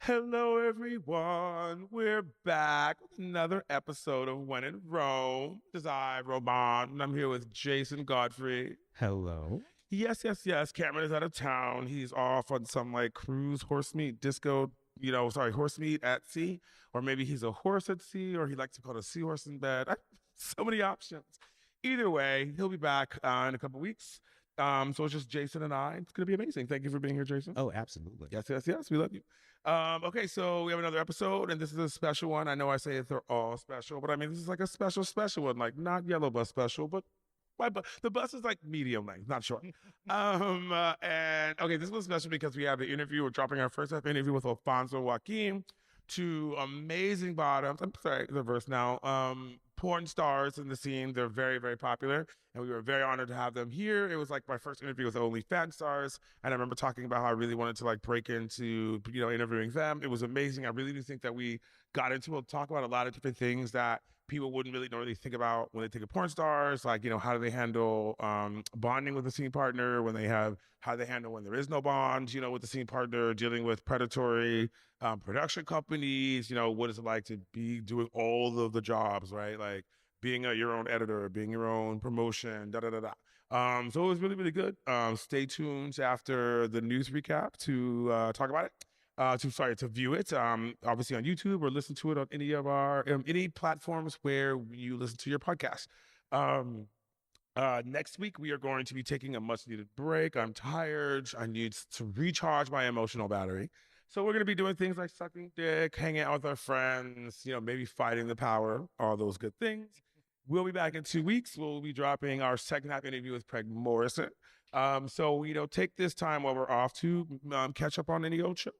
Hello, everyone. We're back with another episode of When in Rome. This is I, Roman, and I'm here with Jason Godfrey. Hello. Yes. Cameron is out of town. He's off on some like cruise, horse meat, disco, horse meat at sea. Or maybe he's a horse at sea, or he likes to call it a seahorse in bed. So many options. Either way, he'll be back in a couple weeks. So it's just Jason and I. It's going to be amazing. Thank you for being here, Jason. Oh, absolutely. Yes. We love you. Okay, so we have another episode, and this is a special one. I know I say they're all special, but I mean, this is like a special one, like not yellow bus special, but the bus is like medium length, not short. And okay, this was special because we have the interview. We're dropping our first ever interview with Alfonso Joaquin, two amazing bottoms. I'm sorry, the verse now. Porn stars in the scene. They're very, very popular, and we were very honored to have them here. It was like my first interview with OnlyFans stars, and I remember talking about how I really wanted to like break into, interviewing them. It was amazing. I really do think that we got into it, talk about a lot of different things that people wouldn't really normally think about when they think of porn stars, like, how do they handle bonding with a scene partner how they handle when there is no bond, with the scene partner, dealing with predatory production companies, what is it like to be doing all of the jobs, right? Like being your own editor, being your own promotion, so it was really, really good. Stay tuned after the news recap to talk about it. To view it, obviously on YouTube, or listen to it on any of our any platforms where you listen to your podcast. Next week we are going to be taking a much needed break. I'm tired. I need to recharge my emotional battery. So we're going to be doing things like sucking dick, hanging out with our friends, maybe fighting the power, all those good things. We'll be back in 2 weeks. We'll be dropping our second half interview with Craig Morrison. So take this time while we're off to catch up on any old shows.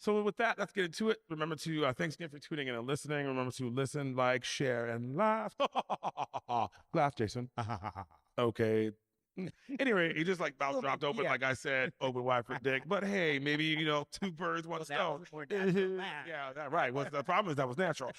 So with that, let's get into it. Remember to, thanks again for tuning in and listening. Remember to listen, like, share, and laugh. Laugh, Jason. Okay. Anyway, he just like mouth dropped open, like I said, open wide for dick. But hey, maybe, two birds, one stone. Yeah, that right. What's the problem is that was natural.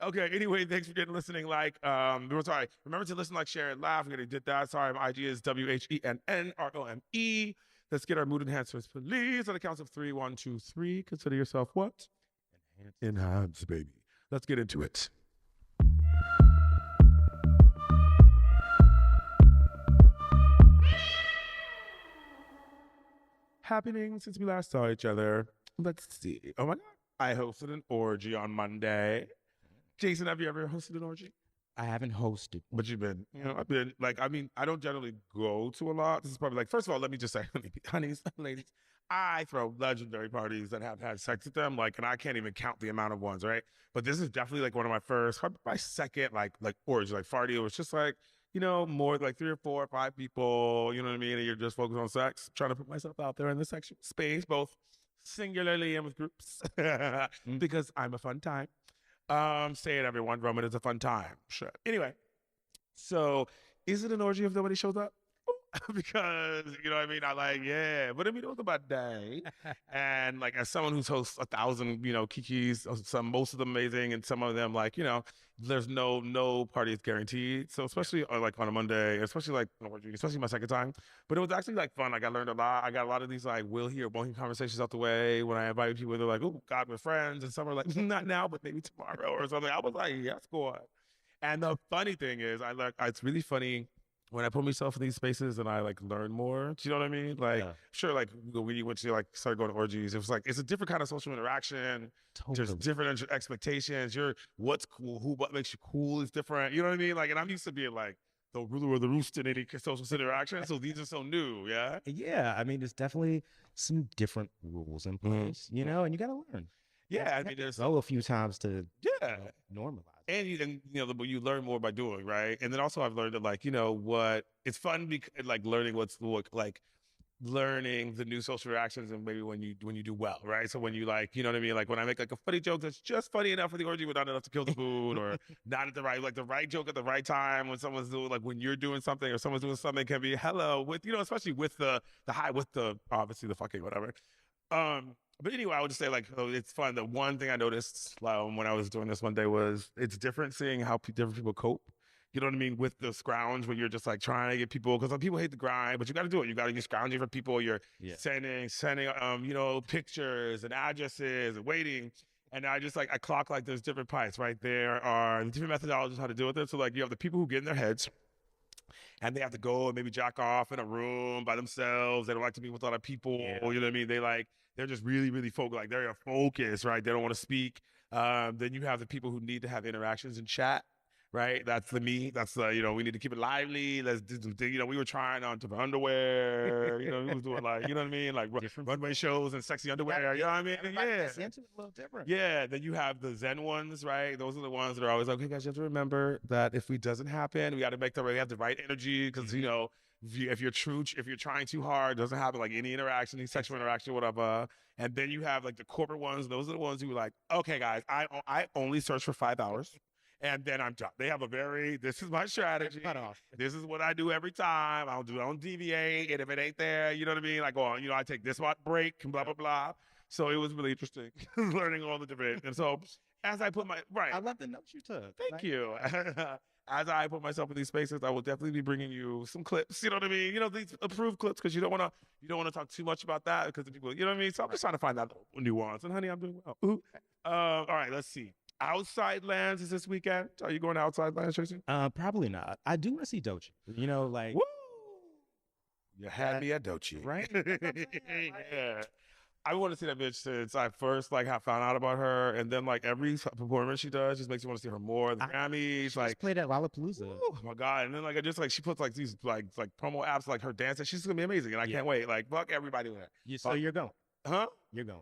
Okay, anyway, thanks for listening. We're sorry. Remember to listen, like, share, and laugh. We already did that. Sorry, my IG is WhenInRome. Let's get our mood enhancers, please. On the counts of 3, 1, 2, 3. Consider yourself what? Enhance, baby. Let's get into it. Happening since we last saw each other. Let's see. Oh my God. I hosted an orgy on Monday. Jason, have you ever hosted an orgy? I haven't hosted. But you've been, I've been I don't generally go to a lot. This is probably first of all, let me just say, honeys, ladies, I throw legendary parties that have had sex with them, and I can't even count the amount of ones, right? But this is definitely one of my first, my second, orgy, farty. It was just more like 3 or 4 or 5 people, you know what I mean? And you're just focused on sex, trying to put myself out there in the sexual space, both singularly and with groups, because I'm a fun time. Say it, everyone. Roman is a fun time. Sure. Anyway, so is it an orgy if nobody shows up? Because but I mean, it was about day, and as someone who's hosted 1,000, kikis, most of them amazing, and some of them there's no party is guaranteed. So especially on a Monday, especially my second time, but it was actually fun. I learned a lot. I got a lot of these will hear, won't hear conversations out the way when I invite people. They're like, oh God, we're friends, and some are like, not now, but maybe tomorrow or something. I was like, yes, go on. And the funny thing is, it's really funny when I put myself in these spaces and I learn more. Do you know what I mean? Sure, when you went to start going to orgies, it was it's a different kind of social interaction. Totally. There's different expectations. What's cool, what makes you cool is different. You know what I mean? And I'm used to being the ruler of the roost in any social interaction. So these are so new, yeah? Yeah, I mean, there's definitely some different rules in place, and you got to learn. Yeah, I mean, there's a few times to normalize. And you learn more by doing, right? And then also I've learned that what it's fun because learning learning the new social reactions, and maybe when you do well, right? So when you you know what I mean? When I make a funny joke that's just funny enough for the orgy but not enough to kill the mood, or not at the right the right joke at the right time when someone's doing when you're doing something or someone's doing something can be hello with especially with the high with the obviously the fucking whatever. But anyway, I would just say it's fun. The one thing I noticed when I was doing this one day was it's different seeing how different people cope. you know what I mean, with the scrounge where you're just like trying to get people, because like, people hate the grind, but you got to do it. You got to be scrounging for people. You're sending, you know, pictures and addresses and waiting. And I just like, I clock like there's different pipes, right? There are different methodologies how to deal with it. So like you have the people who get in their heads and they have to go and maybe jack off in a room by themselves. They don't like to be with a lot of people. You know what I mean? They're just really, really focused. Like they're focused, right? They don't want to speak. Then you have the people who need to have interactions in chat. Right, that's the me. That's the, you know, we need to keep it lively. Let's do some things. You know, we were trying on different underwear. You know, we was doing like, you know what I mean, like runway shows and sexy underwear. You know what I mean? Yeah, it's a little different. Yeah. Then you have the Zen ones, right? Those are the ones that are always like, okay, guys, you have to remember that if it doesn't happen, we got to make the we have the right energy because you know, if you're trying too hard, it doesn't happen like any interaction, any sexual interaction, whatever. And then you have like the corporate ones. Those are the ones who are like, okay, guys, I only search for 5 hours. And then I'm done. They have this is my strategy. This is what I do every time. I don't deviate. And if it ain't there, you know what I mean? Like, oh, you know, I take this break and blah, blah, blah. So it was really interesting learning all the different. And so as I put I love the notes you took. Thank you. As I put myself in these spaces, I will definitely be bringing you some clips. You know what I mean? You know, these approved clips, because you don't want to talk too much about that because the people, you know what I mean? So I'm just trying to find that nuance. And honey, I'm doing well. Ooh. All right, let's see. Outside Lands is this weekend. Are you going to Outside Lands, Tracy? Probably not. I do want to see Doechii. You know, like woo! You had me at Doechii, right? Yeah. I want to see that bitch since I first like found out about her, and then like every performance she does just makes me want to see her more. The Grammys, like played at Lollapalooza. Oh my god! And then like I just like she puts like these like promo apps like her dance, and she's gonna be amazing, and I can't wait. Like fuck everybody with her. So you're going. Huh? You're going.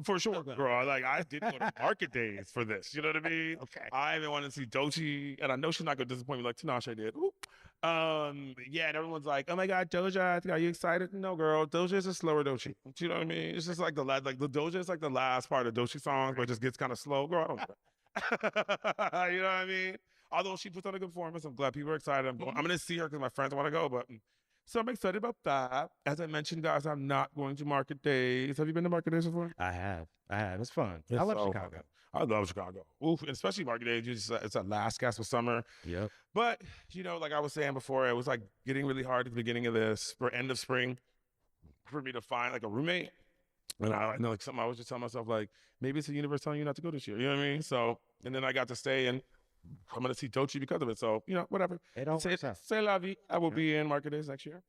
For sure, girl. Like I did go to market days for this. You know what I mean? Okay. I even wanted to see Doechii, and I know she's not gonna disappoint me like Tinashe did. Ooh. Yeah, and everyone's like, "Oh my God, Doja, are you excited?" No, girl. Doja is a slower Doechii. Do you know what I mean? It's just like the Doja is like the last part of Doechii songs, where it just gets kind of slow. Girl, I don't know. You know what I mean? Although she puts on a good performance, I'm glad people are excited. I'm gonna see her because my friends want to go, but. So I'm excited about that. As I mentioned, guys, I'm not going to market days. Have you been to market days before? I have. It's fun. I love Chicago. I love Chicago. Oof, and especially market days. It's a last gasp of summer. Yep. But, you know, like I was saying before, it was like getting really hard at the beginning of this, for end of spring, for me to find like a roommate. And I know like something I was just telling myself, like, maybe it's the universe telling you not to go this year. You know what I mean? So, and then I got to stay and I'm going to see Doechii because of it. So, you know, whatever. Say la vie. I will be in market days next year.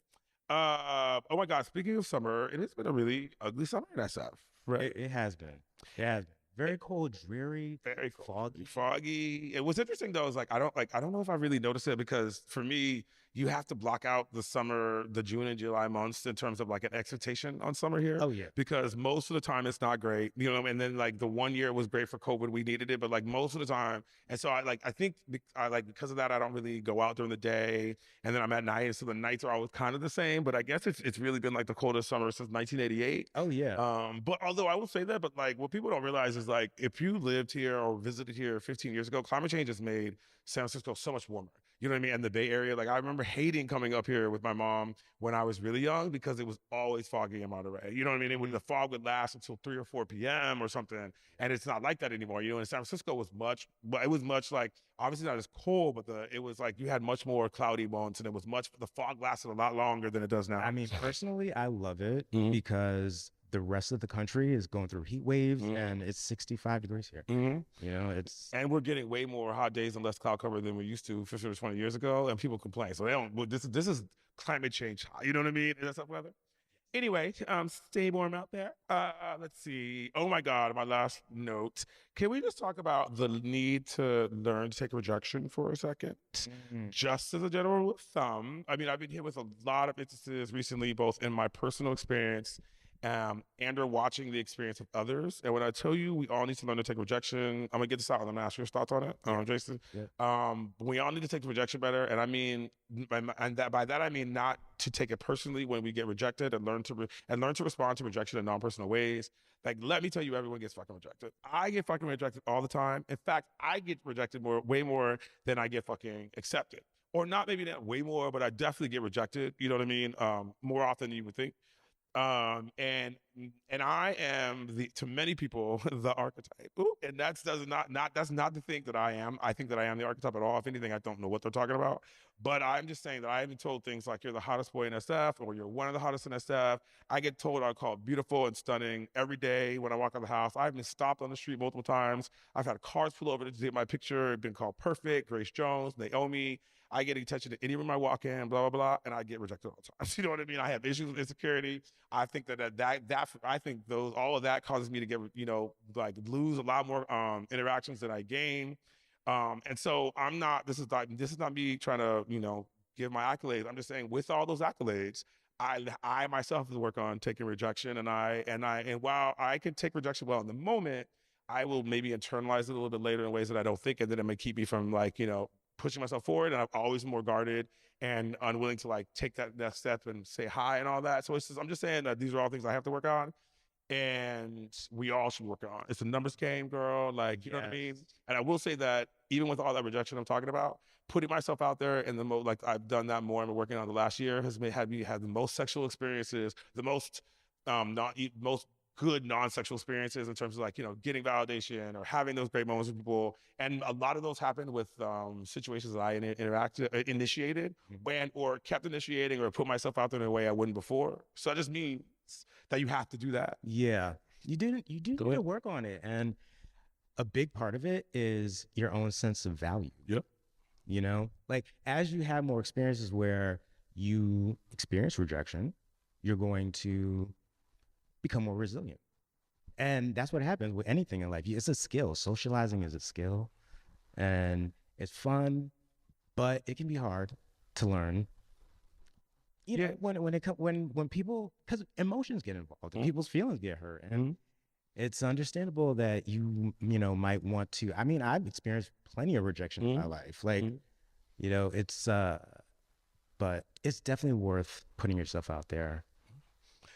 Oh my God! Speaking of summer, it has been a really ugly summer in SF. Right? It has been. It has been. Very cold, dreary, very cold, foggy. It was interesting though. Is like I don't know if I really noticed it because for me, you have to block out the summer, the June and July months in terms of like an expectation on summer here. Oh yeah. Because most of the time it's not great, you know. And then like the one year it was great for COVID, we needed it, but like most of the time, and so I think because of that, I don't really go out during the day, and then I'm at night, so the nights are always kind of the same. But I guess it's really been like the coldest summer since 1988. Oh yeah. But although I will say that, but like what people don't realize is like if you lived here or visited here 15 years ago, climate change has made San Francisco so much warmer. You know what I mean? And the Bay Area, like I remember hating coming up here with my mom when I was really young because it was always foggy in Monterey. You know what I mean? And when the fog would last until 3 or 4 p.m. or something, and it's not like that anymore. You know, in San Francisco it was much like obviously not as cold, but it was like you had much more cloudy months, and the fog lasted a lot longer than it does now. I mean, personally, I love it because the rest of the country is going through heat waves and it's 65 degrees here. You know, and we're getting way more hot days and less cloud cover than we used to 15 or 20 years ago, and people complain. So they don't. Well, this is climate change. You know what I mean? Is that stuff weather? Anyway, stay warm out there. Let's see. Oh my God, my last note. Can we just talk about the need to learn to take rejection for a second? Just as a general rule of thumb. I mean, I've been hit with a lot of instances recently, both in my personal experience and or watching the experience of others. And when I tell you we all need to learn to take rejection, I'm gonna get this out and I'm gonna ask your thoughts on it, Jason. Yeah. We all need to take the rejection better. And I mean, by that I mean not to take it personally when we get rejected, and learn to respond to rejection in non-personal ways. Like, let me tell you, everyone gets fucking rejected. I get fucking rejected all the time. In fact, I get rejected way more than I get fucking accepted. Or not maybe not way more, but I definitely get rejected. You know what I mean? More often than you would think. And I am to many people the archetype. Ooh, and that's that's not the thing that I am. I think that I am the archetype at all. If anything, I don't know what they're talking about. But I'm just saying that I have been told things like you're the hottest boy in SF or you're one of the hottest in SF. I get told I'm called beautiful and stunning every day when I walk out of the house. I've been stopped on the street multiple times. I've had cars pull over to take my picture. I've been called perfect, Grace Jones, Naomi. I get attention to any room I walk in, blah, blah, blah, and I get rejected all the time. You know what I mean? I have issues with insecurity. I think I think all of that causes me to get, like lose a lot more interactions than I gain. And so this is not me trying to, give my accolades. I'm just saying with all those accolades, I myself have to work on taking rejection, and while I can take rejection well in the moment, I will maybe internalize it a little bit later in ways that I don't think, and then it may keep me from pushing myself forward. And I'm always more guarded and unwilling to like take that next step and say hi and all that. So I'm just saying that these are all things I have to work on, and we all should work on. It's a numbers game, girl. Like, you know what I mean? And I will say that even with all that rejection I'm talking about, putting myself out there in the most, like I've done that more and been working on the last year has had me have the most sexual experiences, the most, most good non-sexual experiences in terms of like, getting validation or having those great moments with people. And a lot of those happened with situations that I initiated or kept initiating or put myself out there in a way I wouldn't before. So that just means that you have to do that. Yeah, you do need to work on it. And a big part of it is your own sense of value. Yep. Like as you have more experiences where you experience rejection, you're going to become more resilient. And that's what happens with anything in life. It's a skill. Socializing is a skill and it's fun, but it can be hard to learn. When people, because emotions get involved and people's feelings get hurt, and it's understandable that you might want to. I mean, I've experienced plenty of rejection in my life, like it's but it's definitely worth putting yourself out there.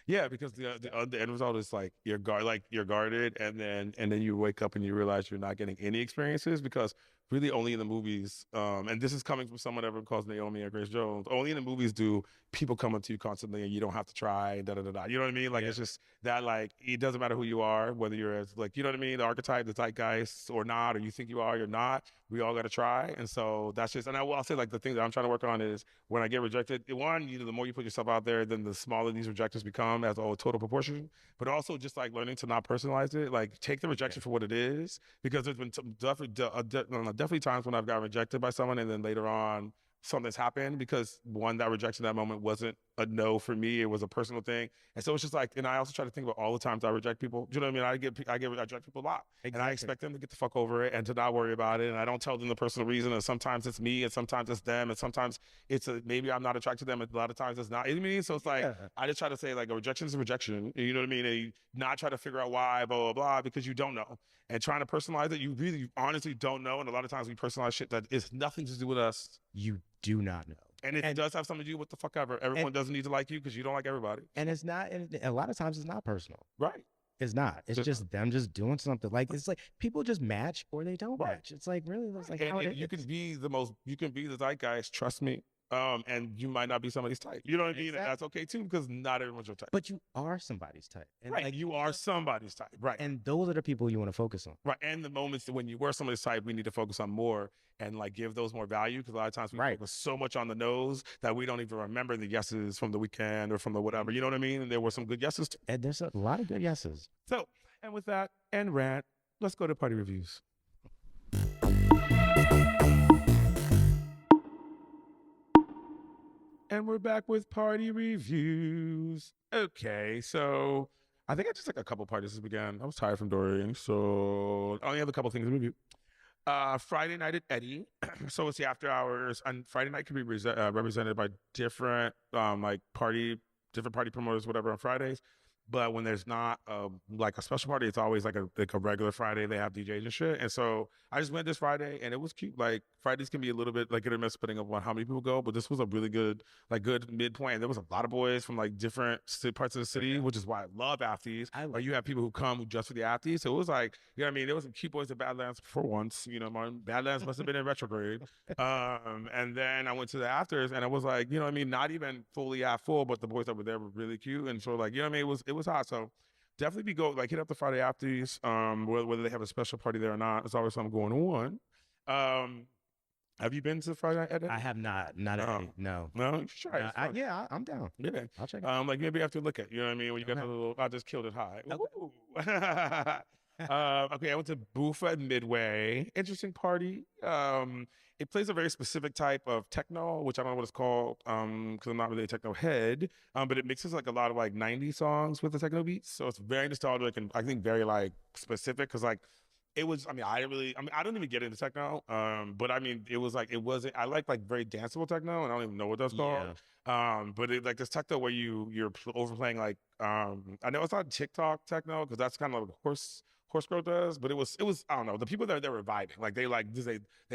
Yeah, because the end result is like you're guarded, and then you wake up and you realize you're not getting any experiences because really only in the movies, and this is coming from someone ever calls Naomi or Grace Jones, only in the movies do people come up to you constantly and you don't have to try, da da da da. You know what I mean? Like it's just that like it doesn't matter who you are, whether you're as like, you know what I mean, the archetype, the zeitgeist or not, or you think you are, you're not. We all got to try, and so that's just. And I'll say like the thing that I'm trying to work on is when I get rejected. One, the more you put yourself out there, then the smaller these rejections become as a total proportion. But also just like learning to not personalize it, like take the rejection for what it is, because there's been definitely times when I've got rejected by someone, and then later on something's happened because that rejection that moment wasn't a no for me. It was a personal thing. And so it's just like, and I also try to think about all the times I reject people. Do you know what I mean? I reject people a lot. Exactly. And I expect them to get the fuck over it and to not worry about it. And I don't tell them the personal reason. And sometimes it's me and sometimes it's them. And sometimes maybe I'm not attracted to them. And a lot of times it's not. You know what I mean? So it's like, I just try to say like a rejection is a rejection. You know what I mean? And you not try to figure out why, blah, blah, blah, because you don't know. And trying to personalize it, you honestly don't know. And a lot of times we personalize shit that is nothing to do with us. You do not know. And it does have something to do with the fuck ever. Everyone doesn't need to like you because you don't like everybody. And it's not, and a lot of times it's not personal. Right. It's not. It's just them just doing something. Like it's like people just match or they don't match. It's like really, it's like how you can be the zeitgeist, trust me. And you might not be somebody's type. You know what I mean? And that's okay too, because not everyone's your type. But you are somebody's type. And right. Like, you are somebody's type. Right. And those are the people you want to focus on. Right. And the moments when you were somebody's type, we need to focus on more and like give those more value, because a lot of times we focus so much on the no's that we don't even remember the yeses from the weekend or from the whatever. You know what I mean? And there were some good yeses too. And there's a lot of good yeses. So, and with that and rant, let's go to party reviews. And we're back with party reviews. Okay, so I think I just took a couple parties this weekend. I was tired from Dorian, so I only have a couple things to review. Friday night at Eddie. So it's the after hours, and Friday night can be represented by different party promoters, whatever, on Fridays. But when there's not like a special party, it's always like a regular Friday. They have DJs and shit. And so I just went this Friday, and it was cute. Like Fridays can be a little bit like hit or miss depending on how many people go, but this was a really good midpoint. And there was a lot of boys from like different parts of the city, which is why I love afties. Or you have people who come just for the afties. So it was like, you know what I mean? There was some cute boys at Badlands for once. You know, my Badlands must have been in retrograde. And then I went to the afters, and I was like, you know what I mean? Not even fully half full, but the boys that were there were really cute. And so like, you know what I mean? It was hot. So definitely hit up the Friday after's, whether they have a special party there or not. There's always something going on. Have you been to Friday at I have not. Not No. no. No, you should try it. No, It's fun. I'm down. Yeah. I'll check it. Like maybe after look at, you know what I mean? When you got Okay. the little, I just killed it high. Okay. Ooh. Okay, I went to Boofa at Midway. Interesting party. It plays a very specific type of techno, which I don't know what it's called, because I'm not really a techno head. But it mixes like a lot of like 90s songs with the techno beats. So it's very nostalgic and I think very like specific because like it was, I don't even get into techno. But I mean, I like very danceable techno and I don't even know what that's called. But it like this techno where you're overplaying like, I know it's not TikTok techno because that's kind of like horse girl does, but it was I don't know, the people there they were vibing like they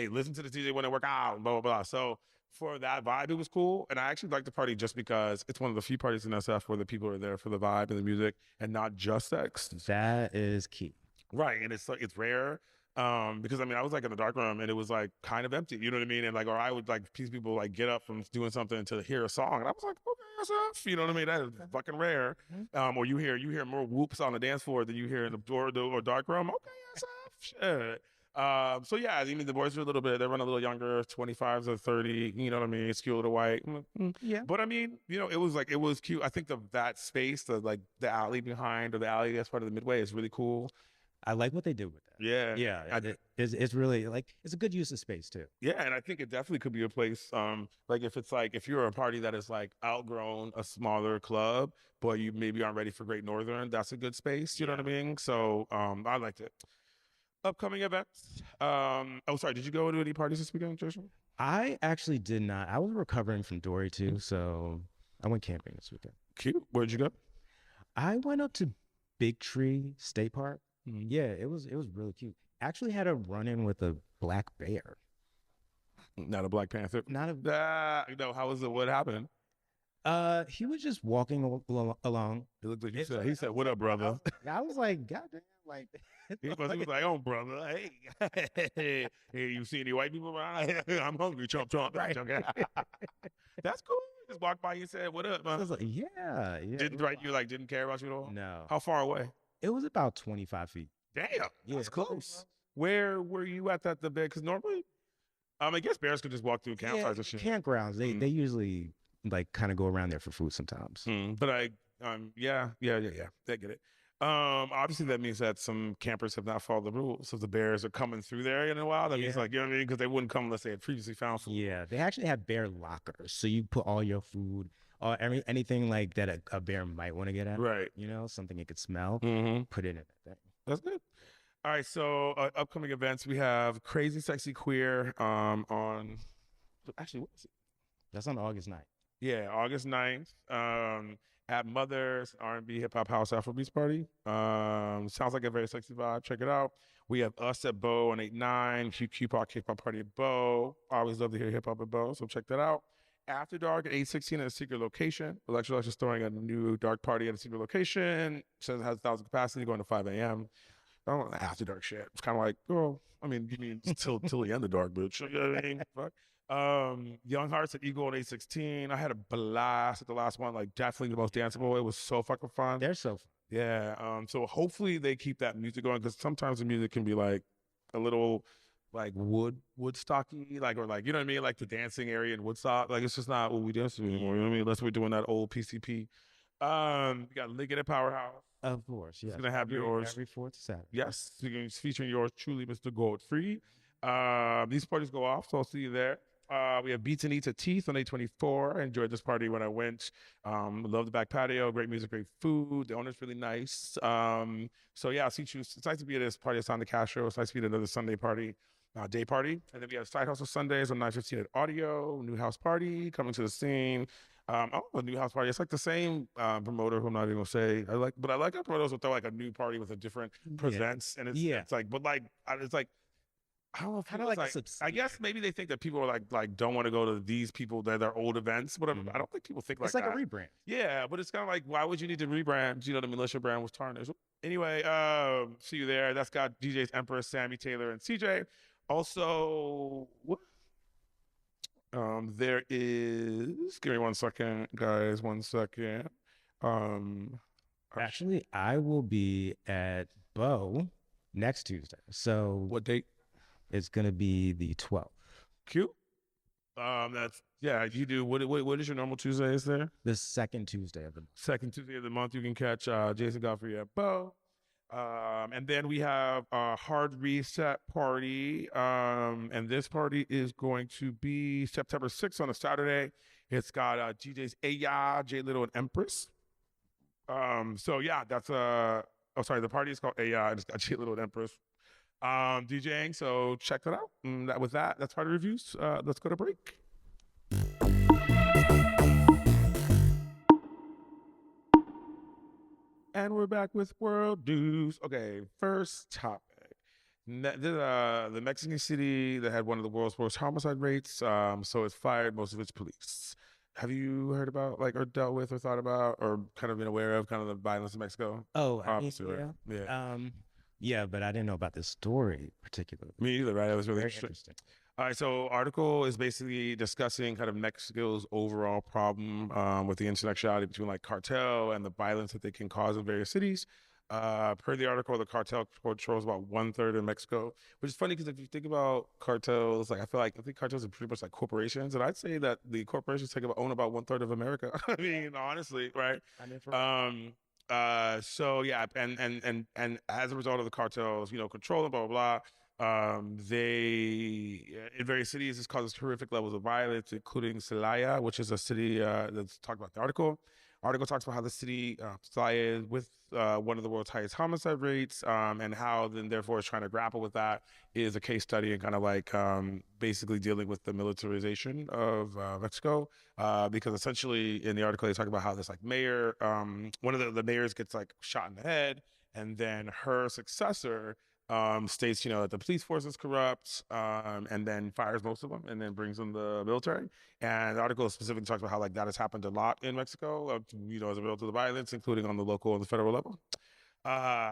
listen to the DJ when they work out, blah blah blah. So for that vibe, it was cool, and I actually like the party just because it's one of the few parties in SF where the people are there for the vibe and the music and not just sex. That is key. Right, and it's like it's rare. Because I was like in the dark room and it was like kind of empty, you know what I mean? And like, or I would like see people like get up from doing something to hear a song, and I was like, okay, that's enough, you know what I mean? That is fucking rare. Or you hear more whoops on the dance floor than you hear in the door or dark room. Okay, that's enough. Shit. So yeah, I mean the boys are they run a little younger, 25s or 30, you know what I mean? Skew a little white. Yeah. But I mean, it was cute. I think that space, the alley behind or the alley that's part of the Midway is really cool. I like what they did with that. Yeah. Yeah. It's really like, it's a good use of space too. Yeah, and I think it definitely could be a place. Like if you're a party that is like outgrown a smaller club, but you maybe aren't ready for Great Northern, that's a good space. You know what I mean? So I liked it. Upcoming events. Oh, sorry. Did you go to any parties this weekend, Jason? I actually did not. I was recovering from Dory too, so I went camping this weekend. Cute. Where'd you go? I went up to Big Tree State Park. Yeah, it was really cute. Actually had a run-in with a black bear. Not a Black Panther. Not a no, how was it? What happened? He was just walking along. It looked like he said, "What up, brother?" I was like, God damn, like he was like, "Oh, brother, hey, you see any white people around? I'm hungry, chomp chomp." Right. That's cool. Just walked by, you said, "What up, man?" I was like, yeah. Didn't care about you at all? No. How far away? It was about 25 feet. Damn, Yeah, that's close. Where were you at the bed? Because normally, I guess bears could just walk through campsites and shit. Campgrounds. They usually like kind of go around there for food sometimes. But yeah, they get it. Obviously that means that some campers have not followed the rules. So if the bears are coming through there in a while, that means like, you know what I mean? Because they wouldn't come unless they had previously found food. Yeah, they actually have bear lockers. So you put all your food or anything like that a bear might want to get at. Right. You know, something it could smell, put it in that thing. That's good. All right, so upcoming events, we have Crazy Sexy Queer on, actually, what is it? That's on August 9th. Yeah, August 9th. At Mother's R&B Hip Hop House Afrobeats Party. Sounds like a very sexy vibe. Check it out. We have us at Bo on 8-9. Hip Hop Party at Bo. I always love to hear hip hop at Bo, so check that out. After Dark at 8:16 at a secret location. Electrolytes is throwing a new dark party at a secret location. Says it has 1,000 capacity going to 5 a.m. I don't want after dark shit. It's kind of like, oh, I mean, you mean till the end of dark, bitch. You know what I mean? Fuck. Young Hearts at Eagle on 8:16. I had a blast at the last one, like definitely the most danceable. It was so fucking fun. They're so fun. Yeah. So hopefully they keep that music going because sometimes the music can be like a little like Woodstocky, like, or like, you know what I mean? Like the dancing area in Woodstock. Like it's just not what we dance to anymore. You know what I mean? Unless we're doing that old PCP. We got Liggett at Powerhouse. Of course, yes. It's gonna have yours every fourth Saturday. Yes, it's featuring yours truly, Mr. Godfrey. These parties go off, so I'll see you there. We have Beats and Eats at Teeth on 8/24. I enjoyed this party when I went. Love the back patio, great music, great food. The owner's really nice. So yeah, I'll see you. It's nice to be at this party at Sound the Castro. It's nice to be at another Sunday party. Day party, and then we have Side Hustle Sundays on 9:15 at Audio. New House Party coming to the scene. A New House Party. It's like the same promoter who I'm not even gonna say. But I like how promoters will throw like a new party with a different presents, and it's like, but like it's like I don't know, kind of like I guess maybe they think that people are like don't want to go to these people that are old events, whatever. I don't think people think it's like that. a rebrand. Yeah, but it's kind of like why would you need to rebrand? You know what I mean? Unless your brand was tarnished. Anyway, see you there. That's got DJs Empress, Sammy Taylor, and CJ. Also, what? There is. Give me 1 second, guys. 1 second. Actually, I will be at Bo next Tuesday. So What date? it's going to be the 12th. Cute. That's yeah. You do what is your normal Tuesdays there? The second Tuesday of the month. Second Tuesday of the month, you can catch Jason Godfrey at Bo. And then we have a hard reset party. And this party is going to be September 6th on a Saturday. It's got DJs Aya, J Little, and Empress. So yeah, that's oh sorry, the party is called Aya, and it's got J Little and Empress DJing. So check that out. And with that, that's party reviews. Let's go to break. And we're back with world news. Okay, first topic. The Mexican city that had one of the world's worst homicide rates, so it's fired most of its police. Have you heard about, like, or dealt with, or thought about, or kind of been aware of kind of the violence in Mexico? Oh, Obviously, yeah. Yeah, but I didn't know about this story particularly. Me either, right? It was really Very interesting. All right, so article is basically discussing kind of Mexico's overall problem with the intersectionality between like cartel and the violence that they can cause in various cities. Per the article, the cartel controls about 1/3 of Mexico, which is funny because if you think about cartels, like I think cartels are pretty much like corporations, and I'd say that the corporations own about 1/3 of America. I mean, honestly, right? I mean, So yeah, and as a result of the cartels, control and blah blah blah. They in various cities this causes horrific levels of violence, including Celaya, which is a city that's talked about in the article. Article talks about how the city Celaya is with one of the world's highest homicide rates, and how then therefore is trying to grapple with that is a case study and kind of like basically dealing with the militarization of Mexico, because essentially in the article they talk about how this like mayor, one of the mayors gets like shot in the head, and then her successor states, that the police force is corrupt, and then fires most of them and then brings in the military. And the article specifically talks about how like that has happened a lot in Mexico, as a result of the violence, including on the local and the federal level.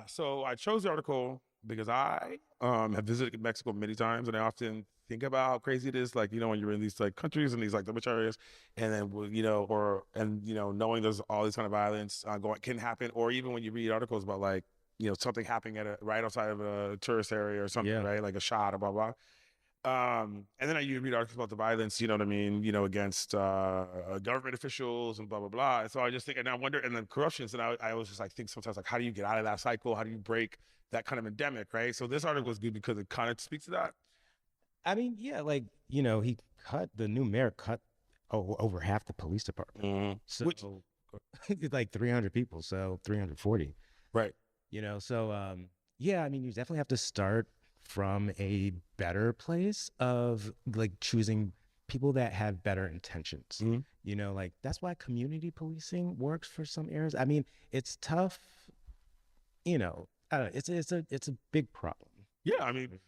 So I chose the article because I have visited Mexico many times, and I often think about how crazy it is, like, when you're in these like countries and these like the rich areas, and then knowing there's all this kind of violence can happen, or even when you read articles about like something happening right outside of a tourist area or something, right? Like a shot or blah, blah. And then you read articles about the violence, you know what I mean? Against government officials and blah, blah, blah. And so I just think, and I wonder, and then corruptions, and I always just like think sometimes like, how do you get out of that cycle? How do you break that kind of endemic, right? So this article is good because it kind of speaks to that. I mean, yeah, like, the new mayor cut over half the police department. So it's like 300 people, so 340. Right. So yeah, I mean, you definitely have to start from a better place of like choosing people that have better intentions. Like that's why community policing works for some areas. I mean, it's tough, I don't know, it's a big problem. Yeah, I mean,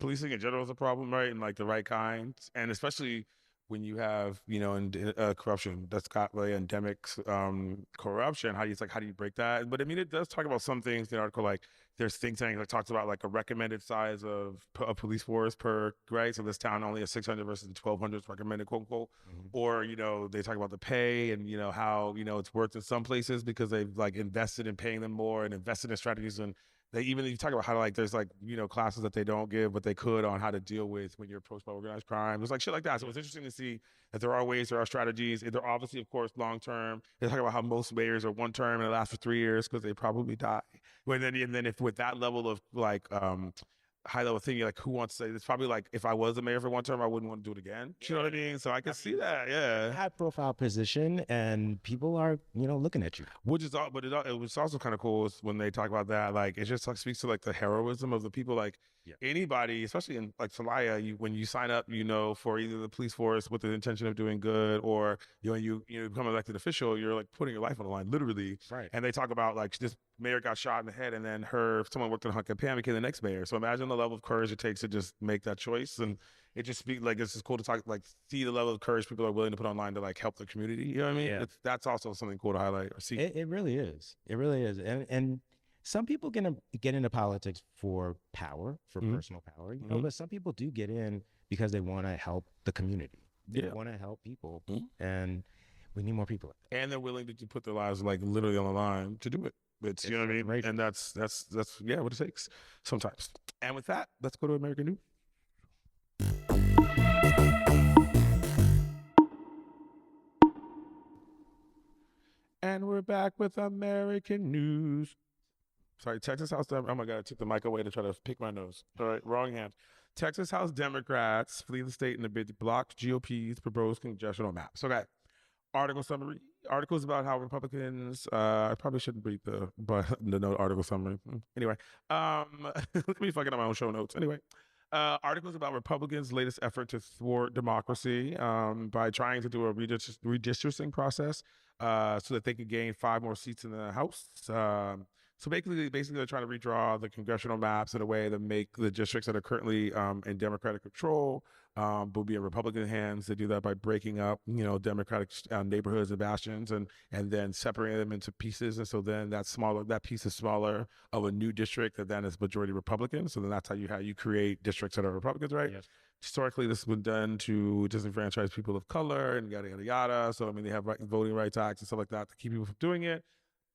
policing in general is a problem, right? And like the right kind, and especially when you have, corruption that's got like endemic corruption, how do you break that? But I mean, it does talk about some things in the article, like there's think tanks that talks about like a recommended size of a police force per, right? So this town only has 600 versus the 1,200 recommended, quote unquote. Or, they talk about the pay and, how, it's worked in some places because they've like invested in paying them more and invested in strategies, and you talk about how like there's like classes that they don't give but they could on how to deal with when you're approached by organized crime. There's like shit like that. So it's interesting to see that there are ways, there are strategies. They're obviously, of course, long term. They talk about how most mayors are one term and it lasts for 3 years because they probably die. And then if with that level of like high level thing, you're like, who wants to say it's probably like if I was a mayor for one term, I wouldn't want to do it again. You know what I mean? So I can see that. Yeah. High profile position and people are, looking at you. Which is all, but it was also kind of cool when they talk about that. Like it just like speaks to like the heroism of the people. Like anybody, especially in like Celaya, when you sign up, for either the police force with the intention of doing good, or you become an elected official, you're like putting your life on the line, literally. Right. And they talk about like this mayor got shot in the head, and then someone worked on her campaign, became the next mayor. So imagine the level of courage it takes to just make that choice. And it just speaks like it's just cool to talk, like see the level of courage people are willing to put online to like help the community. You know what I mean? Yeah. That's also something cool to highlight or see. It really is. It really is. And some people get into politics for power, for personal power, but some people do get in because they want to help the community. They want to help people. And We need more people. And they're willing to put their lives like literally on the line to do it. It's you know what I mean? Right. And that's yeah, what it takes sometimes. And with that, let's go to American News. And we're back with American News. Sorry, Texas House. Oh my God, I took the mic away to try to pick my nose. All right, wrong hand. Texas House Democrats flee the state in a bid to block GOP's proposed congressional maps. Okay. Article summary. Articles about how Republicans. I probably shouldn't read the note article summary. Anyway, let me fucking on my own show notes. Anyway, articles about Republicans' latest effort to thwart democracy by trying to do a redistricting process so that they could gain 5 more seats in the House. So basically, they're trying to redraw the congressional maps in a way that make the districts that are currently in Democratic control will be in Republican hands. They do that by breaking up, Democratic neighborhoods and bastions, and then separating them into pieces. And so then that piece is smaller of a new district that then is majority Republican. So then that's how you create districts that are Republicans, right? Yes. Historically, this has been done to disenfranchise people of color and yada, yada, yada. So, I mean, they have voting rights acts and stuff like that to keep people from doing it.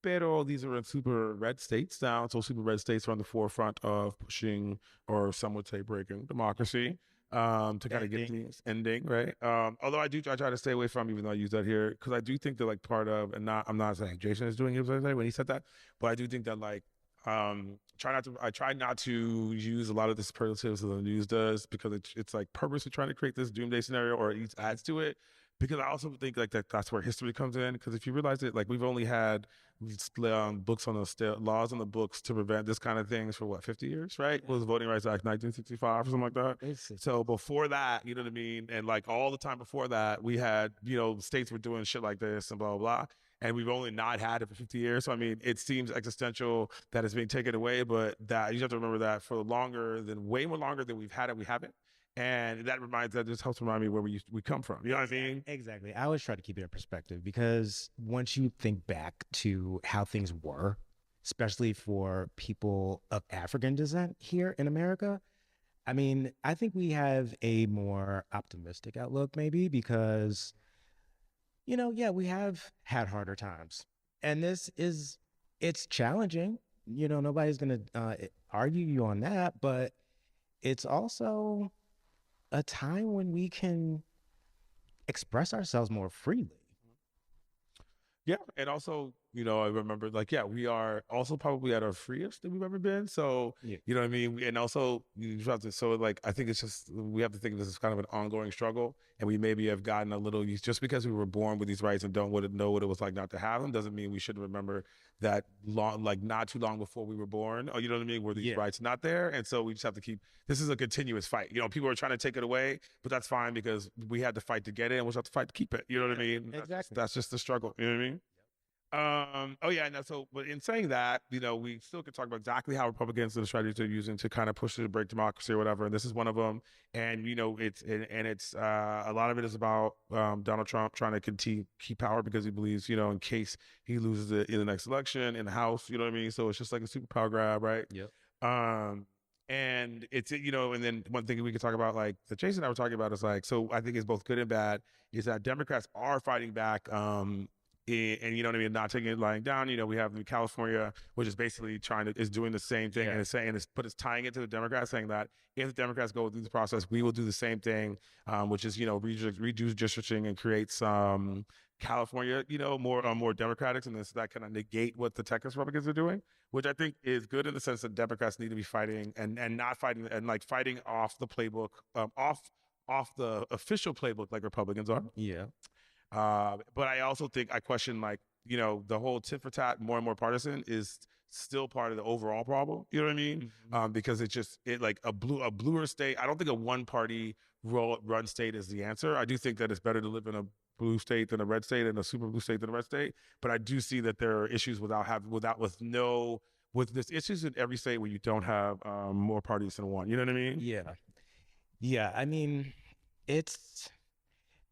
Pero these are in super red states now. So super red states are on the forefront of pushing, or some would say breaking, democracy to kind of get things ending, right? Although I try to stay away from, even though I use that here, because I do think that like part of, and I'm not saying Jason is doing it when he said that, but I do think that like, I try not to use a lot of the superlatives that the news does, because it's like purposely trying to create this doomsday scenario, or at least adds to it. Because I also think like that's where history comes in. Because if you realize it, like we've only had books on the laws on the books to prevent this kind of things for what, 50 years, right? Was Voting Rights Act 1965 or something like that. Basically. So before that, you know what I mean, and like all the time before that, we had states were doing shit like this and blah blah blah. And we've only not had it for 50 years. So, I mean, it seems existential that it's being taken away, but that you have to remember that for way more longer than we've had it, we haven't. And that just helps remind me where we come from. You know what I mean? Exactly. I always try to keep it in perspective, because once you think back to how things were, especially for people of African descent here in America, I mean, I think we have a more optimistic outlook, maybe, because, we have had harder times. And it's challenging. Nobody's going to argue you on that, but it's also a time when we can express ourselves more freely. Yeah, and also, I remember like, yeah, we are also probably at our freest that we've ever been. So, Yeah. you know what I mean? And also, you have to, so like, I think it's just, we have to think of this as kind of an ongoing struggle. And we maybe have gotten a little used, just because we were born with these rights and don't know what it was like not to have them, doesn't mean we shouldn't remember that not too long before we were born, or you know what I mean, were these rights not there. And so we just have to this is a continuous fight. People are trying to take it away, but that's fine, because we had to fight to get it, and we'll have to fight to keep it. You know what I mean? Exactly. That's just the struggle. You know what I mean? Oh yeah, no, so but in saying that, we still could talk about exactly how Republicans and the strategies they're using to kind of push to break democracy or whatever. And this is one of them. And it's a lot of it is about Donald Trump trying to keep power, because he believes, in case he loses it in the next election in the House, you know what I mean? So it's just like a superpower grab, right? Yep. And it's, and then one thing we could talk about, like that Jason and I were talking about, is like, so I think it's both good and bad, is that Democrats are fighting back, and you know what I mean, not taking it lying down. We have California, which is basically is doing the same thing, and it's tying it to the Democrats, saying that if the Democrats go through the process, we will do the same thing, which is reduce districting and create some California, more Democratic, and that kind of negate what the Texas Republicans are doing, which I think is good in the sense that Democrats need to be fighting and not fighting, and like fighting off the playbook, off the official playbook, like Republicans are. Yeah. But I also think I question, like, the whole tit for tat, more and more partisan, is still part of the overall problem. You know what I mean? Mm-hmm. Because it like a bluer state. I don't think a one party run state is the answer. I do think that it's better to live in a blue state than a red state, and a super blue state than a red state. But I do see that there are issues with there's issues in every state where you don't have more parties than one. You know what I mean? Yeah. Yeah. I mean, it's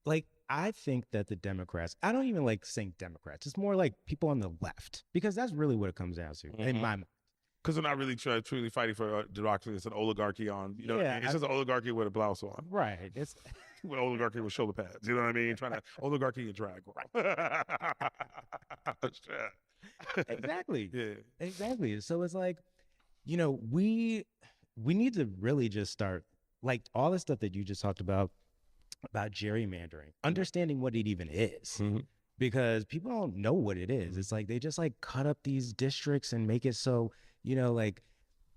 like, I think that the Democrats, I don't even like saying Democrats, it's more like people on the left, because that's really what it comes down to in my mind. Because they're not really truly fighting for democracy. It's an oligarchy on, you know, it's just an oligarchy with a blouse on. Right. It's with oligarchy with shoulder pads. You know what I mean? Trying to oligarchy and drag. exactly. Yeah. Exactly. So it's like, you know, we need to really just start like all the stuff that you just talked about gerrymandering, understanding what it even is. Because people don't know what it is. It's like they just like cut up these districts and make it so, you know, like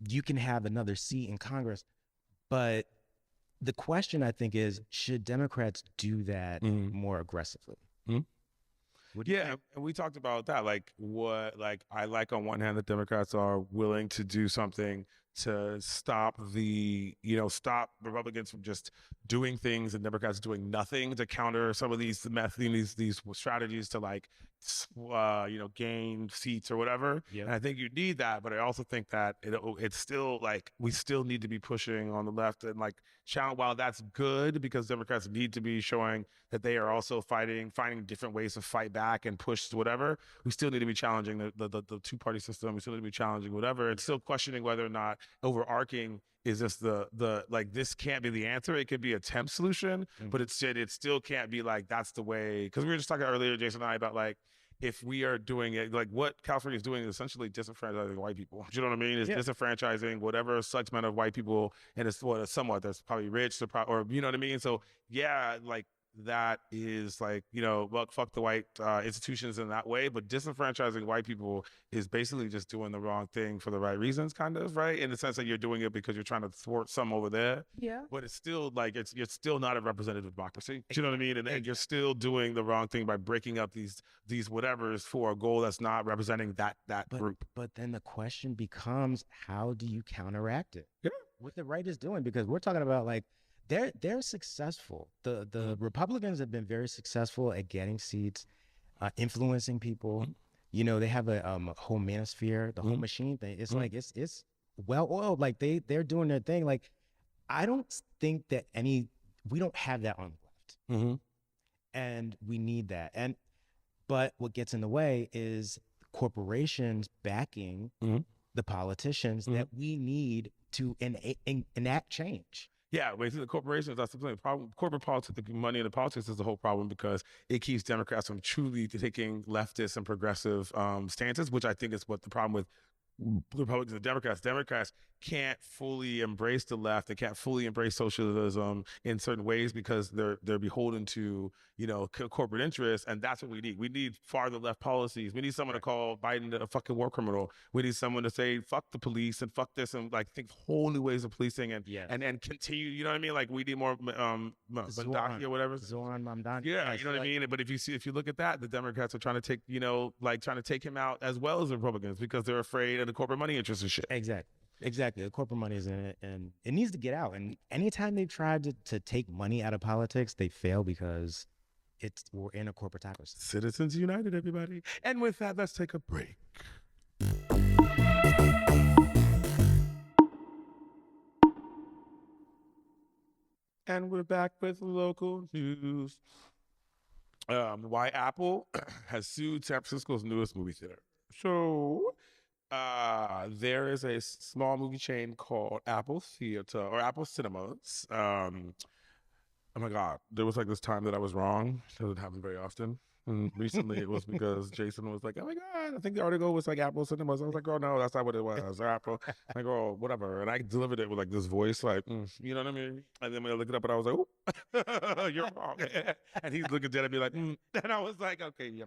you can have another seat in Congress. But the question I think is, should Democrats do that more aggressively? Yeah, and we talked about that. Like I like on one hand that Democrats are willing to do something to stop stop Republicans from just doing things and Democrats doing nothing to counter some of these these strategies to like gain seats or whatever. Yep. And I think you need that, but I also think that it's still like we still need to be pushing on the left and like while that's good because Democrats need to be showing that they are also finding different ways to fight back and push whatever. We still need to be challenging the two-party system. We still need to be challenging whatever. It's still questioning whether or not overarching is just the like this can't be the answer. It could be a temp solution, but it still can't be like that's the way. Because we were just talking earlier, Jason and I, about like if we are doing it, like what California is doing is essentially disenfranchising white people. Do you know what I mean? It's disenfranchising whatever segment of white people, and it's somewhat that's probably rich, or you know what I mean? So yeah, like that is like, well, fuck the white institutions in that way, but disenfranchising white people is basically just doing the wrong thing for the right reasons, kind of, right? In the sense that you're doing it because you're trying to thwart some over there. Yeah. But it's still like, you're still not a representative democracy. Do you know what I mean? And you're still doing the wrong thing by breaking up these whatevers for a goal that's not representing that group. But then the question becomes, how do you counteract it? Yeah. What the right is doing, because we're talking about like, they're successful. The Republicans have been very successful at getting seats, influencing people. You know, they have a whole manosphere, the whole machine thing. It's like it's well oiled. Like they're doing their thing. Like I don't think that we don't have that on the left, and we need that. But what gets in the way is corporations backing the politicians that we need to enact change. Yeah, basically the corporations, that's the problem. Corporate politics, the money in the politics is the whole problem because it keeps Democrats from truly taking leftist and progressive stances, which I think is what the problem with Republicans and Democrats. Democrats can't fully embrace the left. They can't fully embrace socialism in certain ways because they're beholden to corporate interests, and that's what we need. We need farther left policies. We need someone to call Biden a fucking war criminal. We need someone to say fuck the police and fuck this and like think whole new ways of policing and continue. You know what I mean? Like we need more Mamdani or whatever. Zoran Mamdani. Yeah, you know what I mean. But if you look at that, the Democrats are trying to take trying to take him out as well as the Republicans because they're afraid of the corporate money interests and shit. Exactly. The corporate money is in it, and it needs to get out. And anytime they've tried to take money out of politics, they fail because we're in a corporatocracy. Citizens United, everybody. And with that, let's take a break. And we're back with local news. Why Apple has sued San Francisco's newest movie theater. So there is a small movie chain called Apple Theater or Apple Cinemas. Oh my God, there was like this time that I was wrong. It doesn't happen very often. And recently it was because Jason was like, oh my God, I think the article was like Apple Cinemas. I was like, oh no, that's not what it was. Apple. I go, oh, whatever. And I delivered it with like this voice, like, you know what I mean? And then when I looked it up and I was like, oh, you're wrong. And he's looking at me like, and I was like, okay, yeah.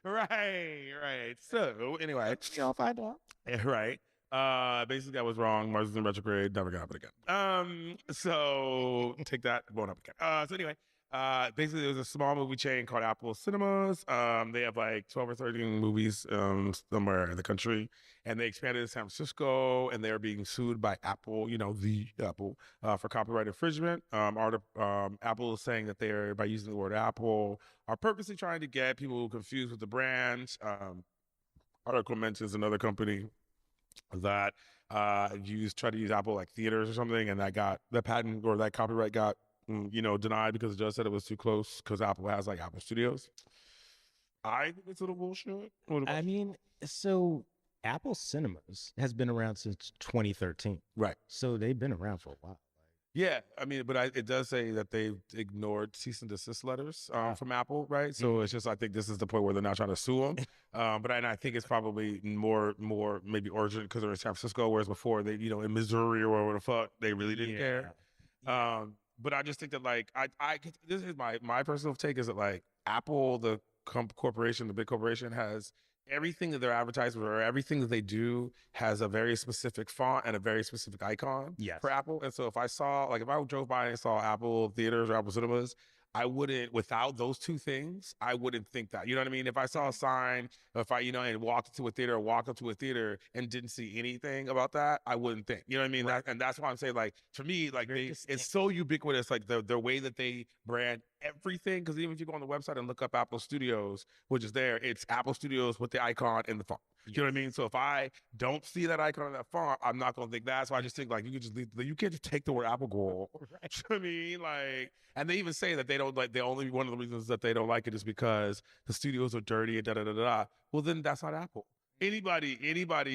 Right. So anyway, Y'all find out. Right. Basically I was wrong. Mars is in retrograde, never gonna happen again. So take that, won't happen again. So anyway, basically there's a small movie chain called Apple Cinemas. They have like 12 or 13 movies somewhere in the country, and they expanded to San Francisco, and they're being sued by Apple, the Apple, for copyright infringement. Apple is saying that they're, by using the word Apple, are purposely trying to get people confused with the brand. Article mentions another company that tried to use Apple like theaters or something, and that patent or that copyright got denied because the judge said it was too close because Apple has like Apple Studios. I think it's a little bullshit. I mean, so Apple Cinemas has been around since 2013. Right. So they've been around for a while. Yeah, I mean, but it does say that they've ignored cease and desist letters from Apple, right? So it's just, I think this is the point where they're now trying to sue them. But I think it's probably more maybe urgent because they're in San Francisco, whereas before they, in Missouri or whatever the fuck, they really didn't care. But I just think that like this is my personal take is that like Apple, the corporation, the big corporation, has everything that they're advertising or everything that they do has a very specific font and a very specific icon for Apple. And so if I drove by and saw Apple theaters or Apple cinemas, I wouldn't, without those two things, I wouldn't think that. You know what I mean? If I saw a sign, if I, and walked into a theater or walked up to a theater and didn't see anything about that, I wouldn't think. You know what I mean? Right. And that's why I'm saying, like, for me, like, it's so ubiquitous, like, the way that they brand everything. Because even if you go on the website and look up Apple Studios, which is there, it's Apple Studios with the icon in the font. You know what I mean? So if I don't see that icon in that font, I'm not going to think that. So I just think, like, you can't just take the word Apple Girl. Right. You know what I mean? Like, and they even say that they don't like, one of the reasons that they don't like it is because the studios are dirty and da-da-da-da. Well, then that's not Apple. Anybody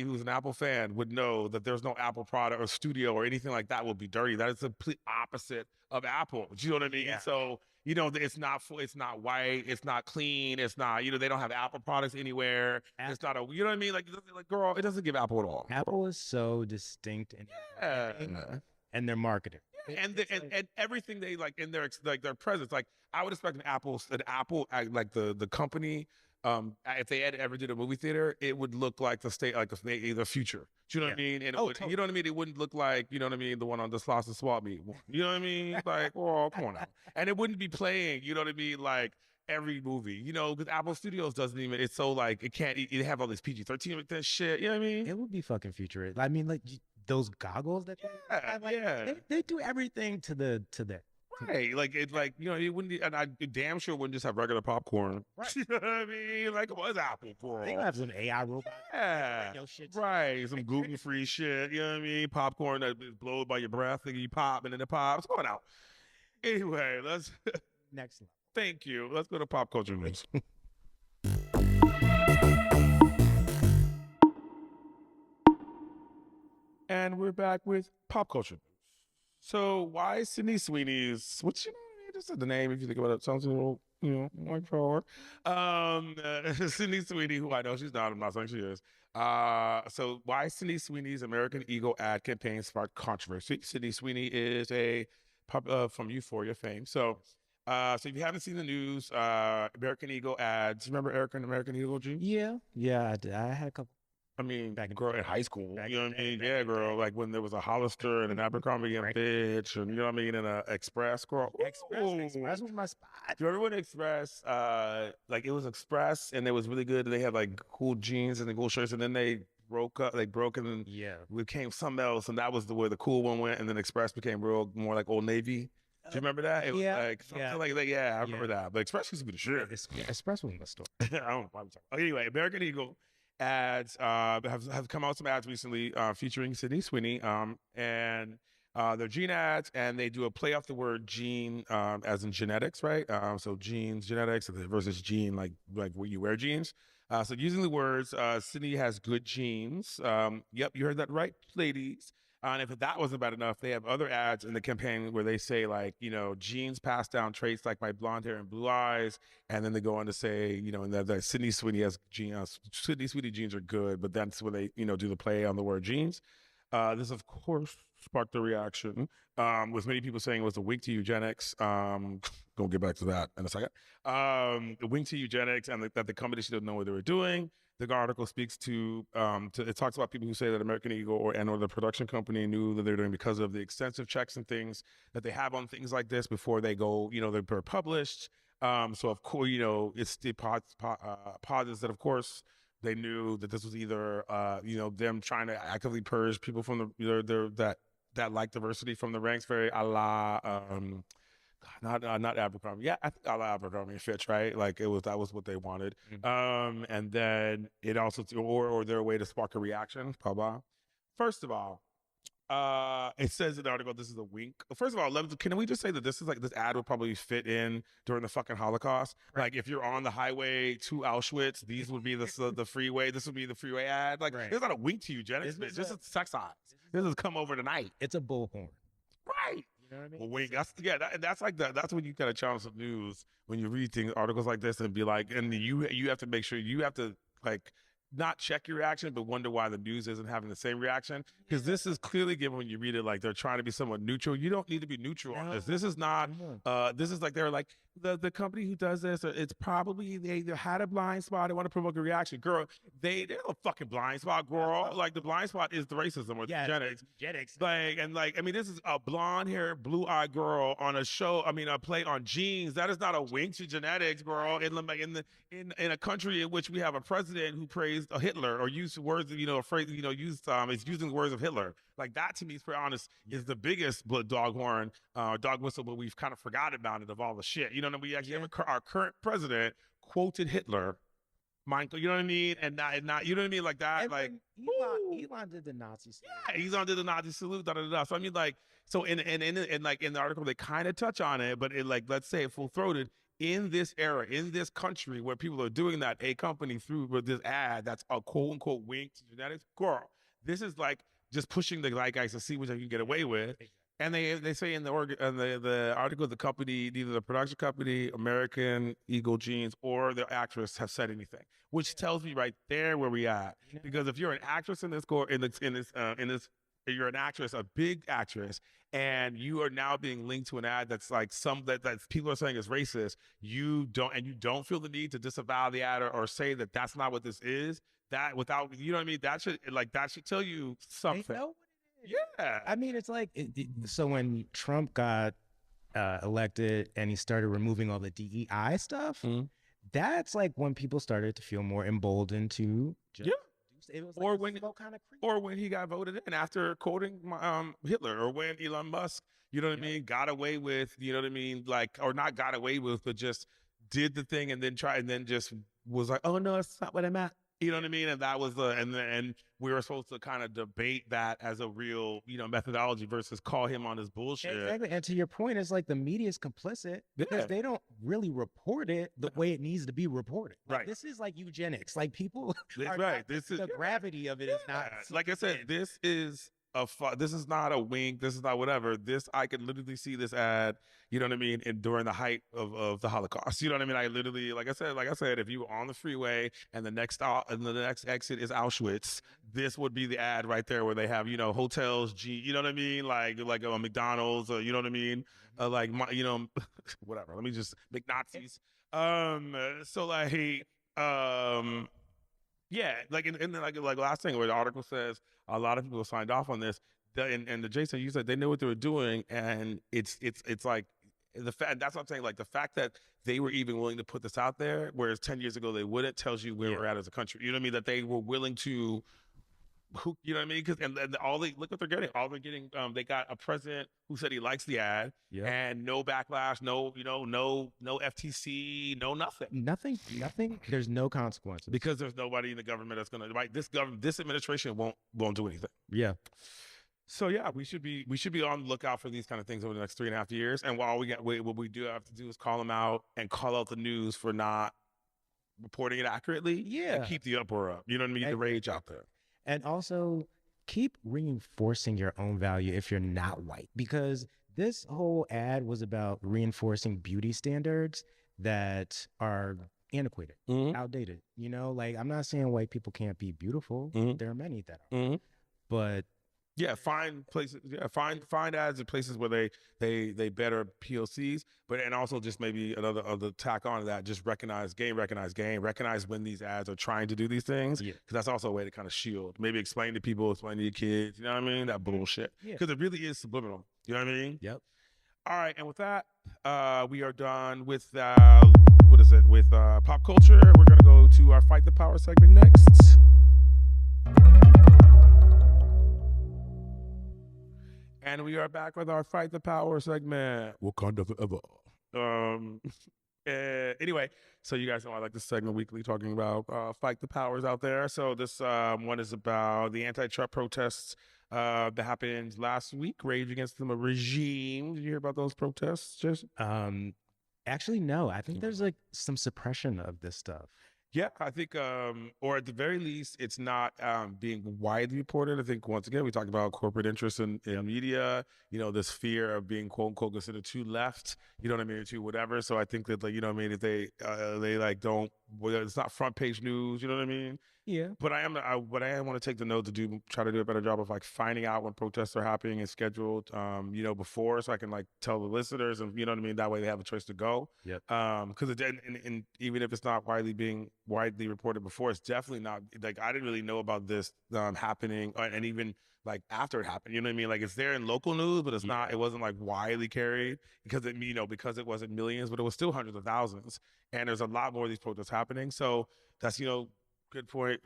who's an Apple fan would know that there's no Apple product or studio or anything like that will be dirty. That is the complete opposite of Apple. Do you know what I mean? Yeah. So, it's not white, it's not clean, it's not, they don't have Apple products anywhere. It's not you know what I mean? Like girl, it doesn't give Apple at all. Apple is so distinct and their marketing. And everything they like in their presence. Like I would expect an Apple like the company. If they had ever did a movie theater, it would look like the future. Do you know what I mean? And totally. You know what I mean? It wouldn't look like, the one on the Sloss and Swap Meet. You know what I mean? Like, oh, come on now. And it wouldn't be playing, you know what I mean? Like every movie, because Apple Studios doesn't even, it's so like, it can't, it have all this PG-13 with that shit. You know what I mean? It would be fucking futuristic. I mean, like those goggles that they do everything to the right. Like it's like, it wouldn't, and I damn sure wouldn't just have regular popcorn. Right. You know what I mean? Like it was Apple for. They have some AI robots. Yeah. Right. Some gluten-free shit. You know what I mean? Popcorn that is blown by your breath and you pop and then it pops. Going out. Anyway, let's next level. Thank you. Let's go to pop culture news. And we're back with pop culture news. So why Sydney Sweeney's, which, just said the name, if you think about it, sounds a little, like forward. Sydney Sweeney, who I know she's not, I'm not saying she is. So why Sydney Sweeney's American Eagle ad campaign sparked controversy. Sydney Sweeney is from Euphoria fame. So if you haven't seen the news, American Eagle ads, remember American Eagle, G? Yeah, I had a couple. I mean, girl, in high school, you know what I mean? Yeah, girl, like when there was a Hollister and an Abercrombie and Fitch, and you know what I mean, and a Express, girl. Express was my spot. Do you remember when Express, it was Express, and it was really good. They had like cool jeans and the cool shirts, and then they broke up, and then became something else, and that was where the cool one went, and then Express became more like Old Navy. Do you remember that? It was like something like that. Yeah, I remember that. But Express used to be the shit. Express was the store. I don't know why I'm talking. Anyway, American Eagle ads have come out some ads recently featuring Sydney Sweeney and they're gene ads, and they do a play off the word gene as in genetics, right? So genes, genetics versus gene, like where you wear jeans. So using the words, Sydney has good genes. Yep, you heard that right, ladies. And if that wasn't bad enough, they have other ads in the campaign where they say like, genes pass down traits like my blonde hair and blue eyes. And then they go on to say, and that Sydney Sweeney has genes. Sydney Sweeney genes are good, but that's when they, do the play on the word genes. This, of course, sparked a reaction, with many people saying it was a wink to eugenics. Gonna get back to that in a second. The wink to eugenics, and that the company didn't know what they were doing. The article speaks to it talks about people who say that American Eagle or the production company knew that they're doing because of the extensive checks and things that they have on things like this before they go, they're published. So of course, it posits that of course they knew that this was either them trying to actively purge people from that like diversity from the ranks, very a la not Abercrombie. Yeah, I think a la Abercrombie and Fitch, right? Like that was what they wanted. Mm-hmm. And then it also or their way to spark a reaction. Blah blah. First of all, It says in the article, this is a wink. First of all, can we just say that this ad would probably fit in during the fucking Holocaust? Right. Like if you're on the highway to Auschwitz, these would be the freeway. This would be the freeway ad. Like Right. there's not a wink to eugenics. This is sex eyes. This is come over tonight. It's a bullhorn. Right. You know what I mean? Well, wink. That's like that. That's when you kind of challenge the news when you read things, articles like this, and be like, and you have to make sure you have to like not check your reaction, but wonder why the news isn't having the same reaction. Because this is clearly given when you read it, like they're trying to be somewhat neutral. You don't need to be neutral on this. This is not, this is like, they're like, the company who does this, it's probably, they either had a blind spot, they want to provoke a reaction. Girl, they're a fucking blind spot, girl. Like the blind spot is the racism or the eugenics. This is a blonde hair, blue eyed girl on a show. A play on jeans. That is not a wink to genetics, girl. In a country in which we have a president who praised Hitler or used words, a phrase, is using the words of Hitler. Like that to me, to be honest, is the biggest dog whistle, but we've kind of forgotten about it of all the shit. We actually have our current president quoted Hitler. You know what I mean? And not you know what I mean? Like that. And like Elon did the Nazi salute. Yeah, Elon did the Nazi salute. So in the article they kind of touch on it, but let's say full throated. In this era, in this country where people are doing that, a company through with this ad that's a quote unquote wink to genetics, girl, this is like just pushing the guys to see what they can get away with. And they say in the article, the company, neither the production company, American Eagle Jeans, or the actress have said anything, which tells me right there where we at. Because if you're an actress in this you're an actress, a big actress, and you are now being linked to an ad that's like that people are saying is racist. You don't feel the need to disavow the ad or say that that's not what this is. That without, you know what I mean? That should tell you something. They know what it is. Yeah. It's like, so when Trump got elected and he started removing all the DEI stuff, that's like when people started to feel more emboldened to just it was like or when he got voted in after quoting Hitler, or when Elon Musk, you know what I mean, got away with, you know what I mean, like, or not got away with, but just did the thing and then just was like, oh no, that's not what I meant. You know what I mean? And that was and we were supposed to kind of debate that as a real, methodology versus call him on his bullshit. Exactly. And to your point, it's like the media is complicit because they don't really report it the way it needs to be reported. Like, this is like eugenics. Like people are right. This is the gravity of it is not. Like I said, this is this is not a wink. This is not whatever. I could literally see this ad, you know what I mean, and during the height of the Holocaust. You know what I mean? I literally, like I said, if you were on the freeway and the next exit is Auschwitz, this would be the ad right there where they have, hotels, you know what I mean? Like a McDonald's, or you know what I mean? Whatever. Let me just make Nazis. Yeah, like last thing where the article says a lot of people signed off on this, and the Jason, you said they knew what they were doing, and it's like the fact, that's what I'm saying, like the fact that they were even willing to put this out there, whereas 10 years ago they wouldn't, tells you where we're at as a country. You know what I mean? That they were willing to. You know what I mean? Because and look what they're getting. All they're getting, they got a president who said he likes the ad, and no backlash, no FTC, no nothing. Nothing. There's no consequences because there's nobody in the government that's gonna this administration won't do anything. Yeah. So yeah, we should be on the lookout for these kind of things over the next 3.5 years. And what we do have to do is call them out and call out the news for not reporting it accurately. Yeah. And keep the uproar up. You know what I mean? The rage out there. And also keep reinforcing your own value if you're not white, because this whole ad was about reinforcing beauty standards that are antiquated, outdated. Like I'm not saying white people can't be beautiful. There are many that are, but yeah, find places. Yeah, find ads in places where they better POCs, and also just maybe another tack on to that. Just recognize when these ads are trying to do these things, because that's also a way to kind of shield. Maybe explain to people, explain to your kids. You know what I mean? That bullshit. Because it really is subliminal. You know what I mean? Yep. All right, and with that, we are done with with pop culture. We're gonna go to our Fight the Power segment next. And we are back with our Fight the Power segment. Wakanda forever. Anyway, so you guys know I like this segment weekly talking about fight the powers out there. So this one is about the anti-Trump protests that happened last week, rage against the regime. Did you hear about those protests, Jason? Actually, no. I think there's like some suppression of this stuff. Yeah, I think, or at the very least, it's not being widely reported. I think once again, we talked about corporate interests in media. This fear of being quote unquote considered too left. You know what I mean, or too whatever. So I think that, like, you know what I mean, if they like don't, well, it's not front page news. You know what I mean? Yeah. But I want to take the note to try to do a better job of like finding out when protests are happening and scheduled, before, so I can like tell the listeners, and you know what I mean. That way they have a choice to go. Yep. Because and even if it's not widely reported before, it's definitely not like I didn't really know about this happening, and even like after it happened. You know what I mean? Like it's there in local news, but it's not. It wasn't like widely carried because because it wasn't millions, but it was still hundreds of thousands. And there's a lot more of these protests happening. So that's good point.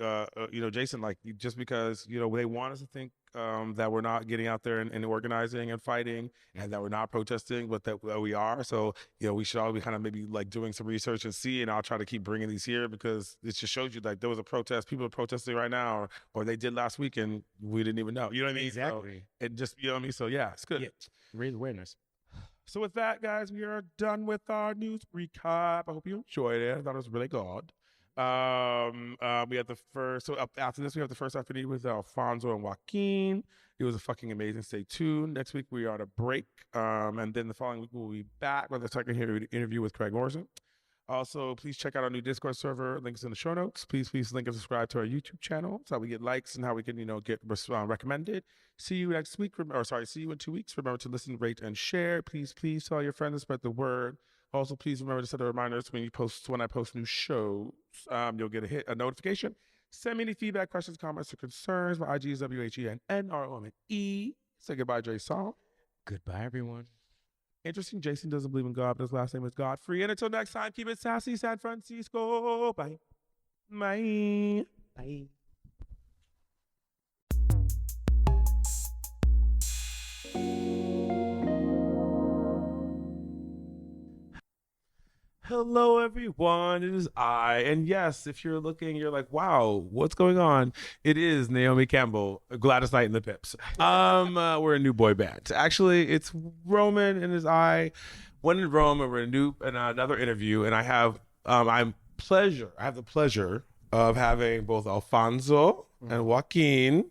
Jason, like just because, they want us to think that we're not getting out there and organizing and fighting and that we're not protesting, but that we are. So, we should all be kind of maybe like doing some research and see, and I'll try to keep bringing these here because it just shows you like there was a protest, people are protesting right now, or they did last week and we didn't even know. You know what I mean? Exactly. So it just, you know what I mean? So yeah, it's good. Yeah. Raise awareness. So with that, guys, we are done with our news recap. I hope you enjoyed it. I thought it was really good. We had the first. So after this, we have the first afternoon with Alfonso and Joaquin. It was a fucking amazing. Stay tuned. Next week we are on a break. And then the following week we'll be back with a second interview with Craig Morrison. Also, please check out our new Discord server. Links in the show notes. Please link and subscribe to our YouTube channel. That's how we get likes and how we can, get recommended. See you next week. See you in 2 weeks. Remember to listen, rate, and share. Please tell your friends and spread the word. Also, please remember to set the reminders when I post new shows. You'll get a notification. Send me any feedback, questions, comments, or concerns. My IG is WhenInRome. Say goodbye, Jason. Goodbye, everyone. Interesting. Jason doesn't believe in God, but his last name is Godfrey. And until next time, keep it sassy, San Francisco. Bye. Bye. Bye. Hello, everyone. It is I. And yes, if you're looking, you're like, wow, what's going on? It is Naomi Campbell, Gladys Knight and the Pips. We're a new boy band. Actually, it's Roman and his I. WhenInRome, and we're another interview. And I have the pleasure of having both Alfonso and Joaquin,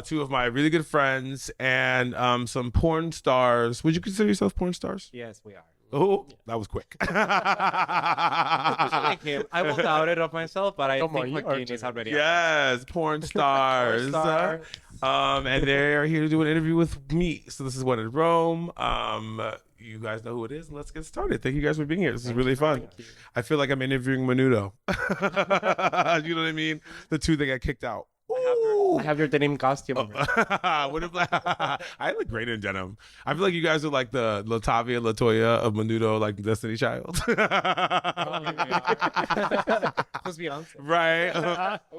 two of my really good friends, and some porn stars. Would you consider yourself porn stars? Yes, we are. Oh, that was quick. Like him. I will doubt it of myself, but I think Joaquin is already. Yes, porn stars. And they're here to do an interview with me. So this is WhenInRome. You guys know who it is. Let's get started. Thank you guys for being here. This is really fun. I feel like I'm interviewing Menudo. You know what I mean? The two that got kicked out. I have your denim costume. I look great in denim. I feel like you guys are like the Latavia, Latoya of Menudo, like Destiny Child. Just Beyonce. Right.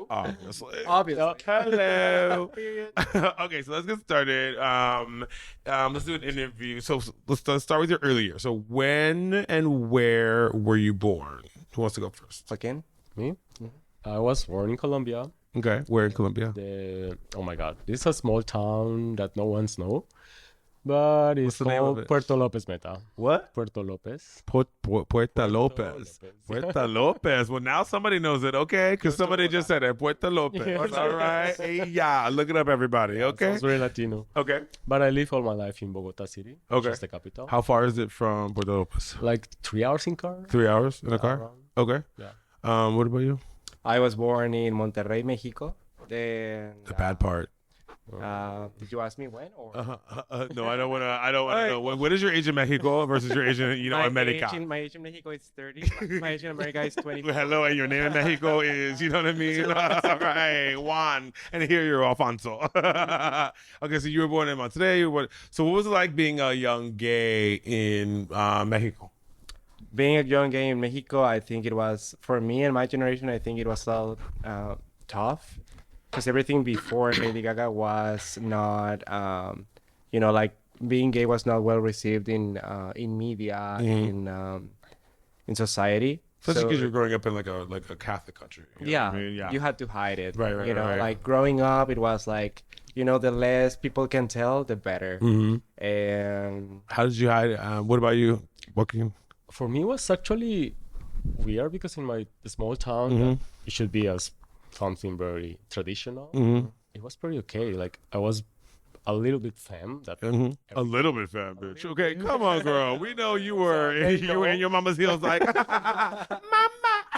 Obviously. Hello. Okay, so let's get started. Let's do an interview. So let's start with your earlier. So when and where were you born? Who wants to go first? Joaquin? Me? I was born in Colombia. Okay, where in Colombia? Oh my God, this is a small town that no one's know, but it's called Puerto Lopez Meta. What? Puerto Lopez. Puerto Lopez. Puerto Lopez. Well, now somebody knows it, okay? Because somebody just said it. Puerto Lopez. Yes. All right. Hey, yeah, look it up, everybody. Okay. It's very Latino. Okay. But I live all my life in Bogota City. Okay. Which is the capital. How far is it from Puerto Lopez? Like 3 hours in car. 3 hours in a car? Around. Okay. Yeah. What about you? I was born in Monterrey, Mexico. The bad part. Did you ask me when? Or? No, I don't want to know. What is your age in Mexico versus your age in, America? My age in Mexico is 30. My age in America is 24. Hello, and your name in Mexico is, you know what I mean? All right, Juan. And here you're Alfonso. Okay, so you were born in Monterrey. So what was it like being a young gay in Mexico? Being a young gay in Mexico, I think it was, for me and my generation, I think it was so tough. Because everything before Lady Gaga was not, like being gay was not well received in media, in in society. Especially So- because you're growing up in like a Catholic country. You know yeah, what I mean? Yeah. you had to hide it. Right, right, You know, right. like growing up, it was like, you know, the less people can tell, the better. Mm-hmm. And How did you hide? What about you, Joaquin? For me, it was actually weird because in my small town, Mhm. it should be as something very traditional. Mm-hmm. It was pretty okay. Like I was a little bit femme that Mm-hmm. A little bit fat, bitch. Okay, come on, girl. We know you were in your mama's heels, like,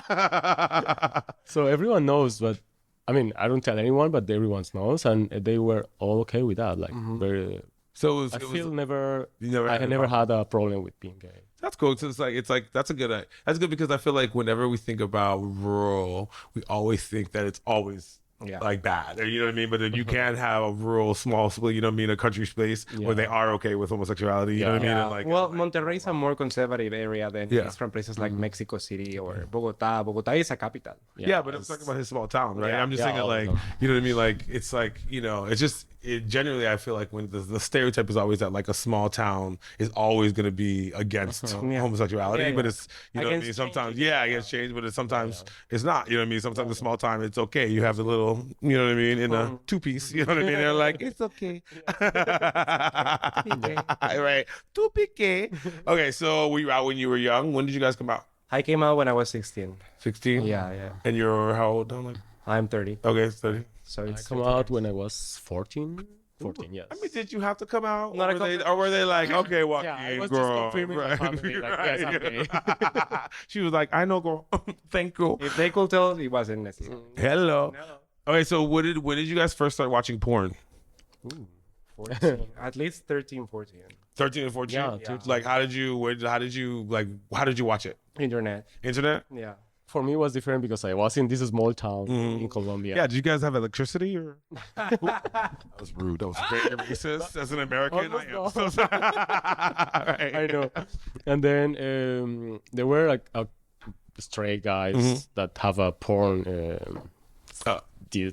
mama. so everyone knows, but I mean, I don't tell anyone, but everyone knows, and they were all okay with that. Like, very. So I feel never. you never I had had a never problem. had a problem with being gay. That's cool. So it's like that's good because I feel like whenever we think about rural, we always think that it's always Yeah. like bad. You know what I mean? But then you can have a rural, small, you know what I mean, a country space where they are okay with homosexuality. You know what I mean? Yeah. And like, Well, Monterrey is a more conservative area than Yeah. it's from places like Mexico City or Bogota. Bogota is a capital. yeah, but I'm talking about his small town, right? Yeah. I'm just Yeah, thinking all of like, them. you know what I mean? Like, it's like, you know, it's just, generally, I feel like when the stereotype is always that like a small town is always going to be against Yeah. homosexuality, Yeah, but yeah. it's, you know what I mean? Against Sometimes, change. yeah, against change, but it's sometimes it's not, you know what I mean? Sometimes the small town, it's okay. You have the little, you know what I mean, in a two-piece, you know what I mean? They're like, it's okay. Right. Two pique. Okay, so were you out when you were young? When did you guys come out? I came out when I was 16. 16? Yeah, yeah. And you're how old? I'm like, I'm 30. okay, it's 30. So I it's come out when I was 14. 14, yes. I mean, did you have to come out? Not Or were they like, okay, Joaquin, Yeah, I was just girl. confirming my family, like, yes, I'm gay. She was like, I know, girl. Thank you. if they could tell, it wasn't necessary. Hello. No. Okay, so when did you guys first start watching porn? 14. At least 13, 14. 13 and 14? Yeah, 13. Like, how did you watch it? Internet. Internet? Yeah. For me, it was different because I was in this small town in Colombia. Yeah, did you guys have electricity or? That was rude. That was very racist. As an American, I am so sorry. Right. I know. And then there were like stray guys that have a porn. I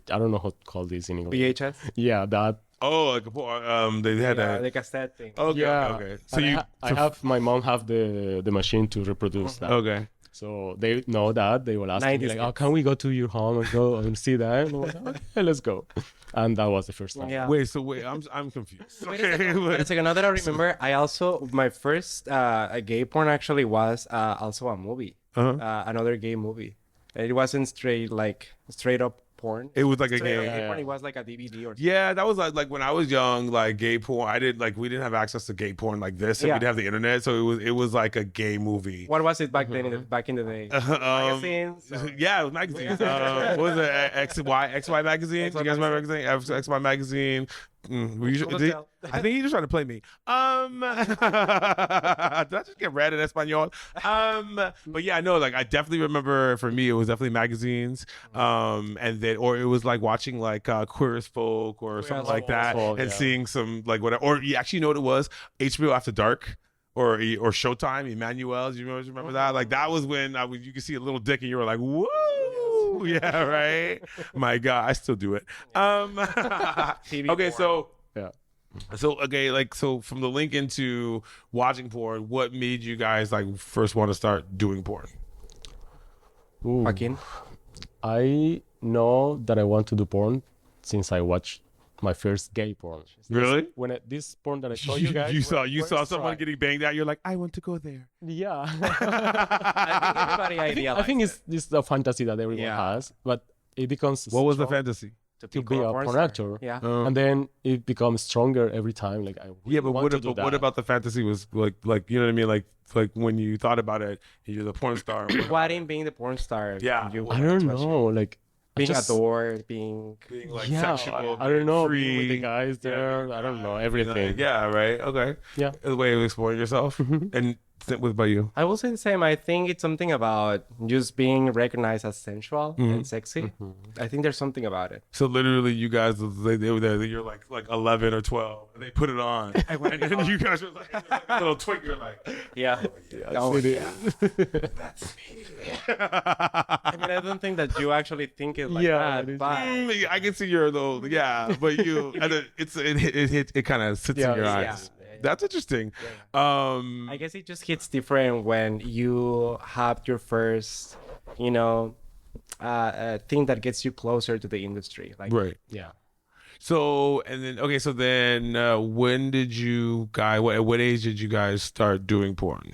don't know how to call this in English. VHS. Yeah, that. Oh, like a porn. They had Yeah, that. the cassette thing. Okay, Yeah. okay. So And you. I have my mom have the machine to reproduce that. Okay. So they know that. They will ask me 90s like, "Oh, can we go to your home and go and see that?" And I'm like, "Okay, let's go." And that was the first time. Yeah. Wait, I'm confused. Okay, Wait a second, now that I remember, my first gay porn actually was also a movie. Another gay movie. It wasn't straight up porn. It was like a Straight up game. gay porn. It was like a DVD or something. Yeah, that was like when I was young, like gay porn. We didn't have access to gay porn like this, and we Yeah. didn't have the internet, so it was like a gay movie. What was it back then? Back in the day. Magazines. Yeah, it was magazines. What was it? XY magazine. Do you guys remember magazine? XY magazine. I think he just trying to play me. Did I just get read in Espanol? But yeah, no, like I definitely remember. For me, it was definitely magazines, and then or it was like watching like Queer as Folk or something like that, Folk, and yeah. seeing some like whatever. Or you actually know what it was? HBO After Dark. Or Showtime, Emmanuel. Do you remember that? Like that was when you could see a little dick and you were like, whoa, yeah, right. My God, I still do it. Okay, so Yeah. so from the link into watching porn, what made you guys like first want to start doing porn? Ooh. Joaquin. I know that I want to do porn since I watched my first gay porn. Really? When this porn that I showed you guys. you saw was someone right. getting banged out. You're like, I want to go there. Yeah. I think everybody I think it's a fantasy that everyone Yeah. has, but it becomes. What was the strong fantasy? to be a porn star. actor? Yeah. And then it becomes stronger every time. Like I Yeah, but want to do what that. about the fantasy was like you know what I mean? Like when you thought about it, you're the porn star. What in being the porn star? Yeah. You I don't know. Like I being just- adored, being Being like yeah, sexual, I don't know. free. Being with the guys there. I don't know everything. Yeah, right. Okay. Yeah. The way of exploring yourself. And what about you? I will say the same. I think it's something about just being recognized as sensual and sexy. I think there's something about it. So literally, you guys, they were there. You're like 11 or 12, and they put it on, and then you guys were like a little twink. You're like, Yeah. Oh, yeah. that's me. I mean, I don't think that you actually think it like Yeah, that, it is. but I can see your little, yeah, but you, and it kind of sits in Yeah, your yeah. eyes. that's interesting. I guess it just hits different when you have your first, you know, thing that gets you closer to the industry. Like, right. Yeah. So and then okay, so then when did you guys? At what age did you guys start doing porn?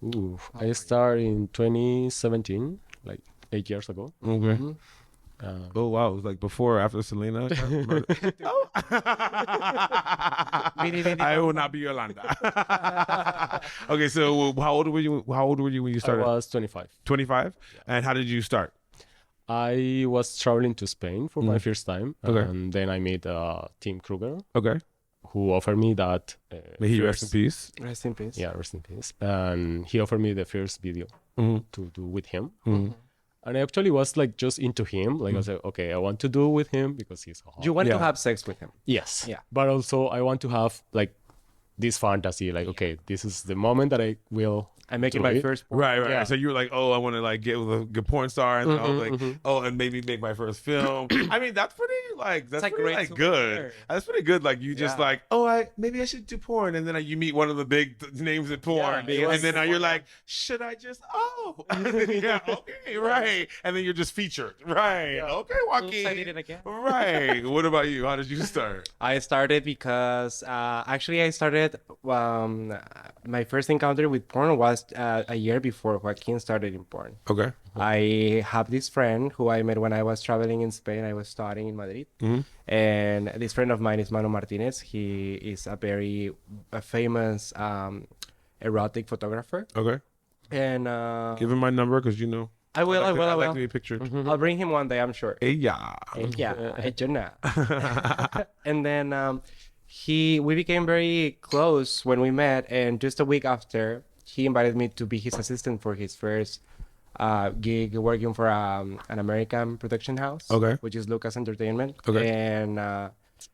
Ooh, I started in 2017, like 8 years ago. Okay. Oh wow, it was like before or after Selena. Oh. I will not be Yolanda. Okay, so how old were you? How old were you when you I started? was 25. 25. And how did you start? I was traveling to Spain for my first time, Okay. and then I met Tim Kruger, Okay. who offered me that. May he rest in peace. rest in peace. Yeah, rest in peace. And he offered me the first video to do with him. And I actually was like just into him. Like I was like, okay, I want to do with him because he's hot. You want Yeah. to have sex with him. Yes. Yeah. But also I want to have like this fantasy, like, okay, this is the moment that I will. I'm making do my it. first porn. Right. Yeah. So you were like, oh, I want to like get with a good porn star, and and maybe make my first film. I mean, that's pretty like that's like pretty great like to good. hear. That's pretty good. Like you just Yeah. like, oh, maybe I should do porn, and then you meet one of the big names in porn, Yeah, and then you're like, should I just yeah, okay, right, and then you're just featured, right? Okay, Joaquin. I did it again. Right. What about you? How did you start? I started because actually I started my first encounter with porn was a year before Joaquin started in porn. Okay. I have this friend who I met when I was traveling in Spain. I was studying in Madrid. And this friend of mine is Manu Martinez. He is a very famous erotic photographer. Okay. And Give him my number because you know. I will. I'd like I to be will. pictured. I'll bring him one day, I'm sure. Yeah. Yeah, I do not. And then we became very close when we met, and just a week after, he invited me to be his assistant for his first gig working for an American production house, Okay. which is Lucas Entertainment. Okay.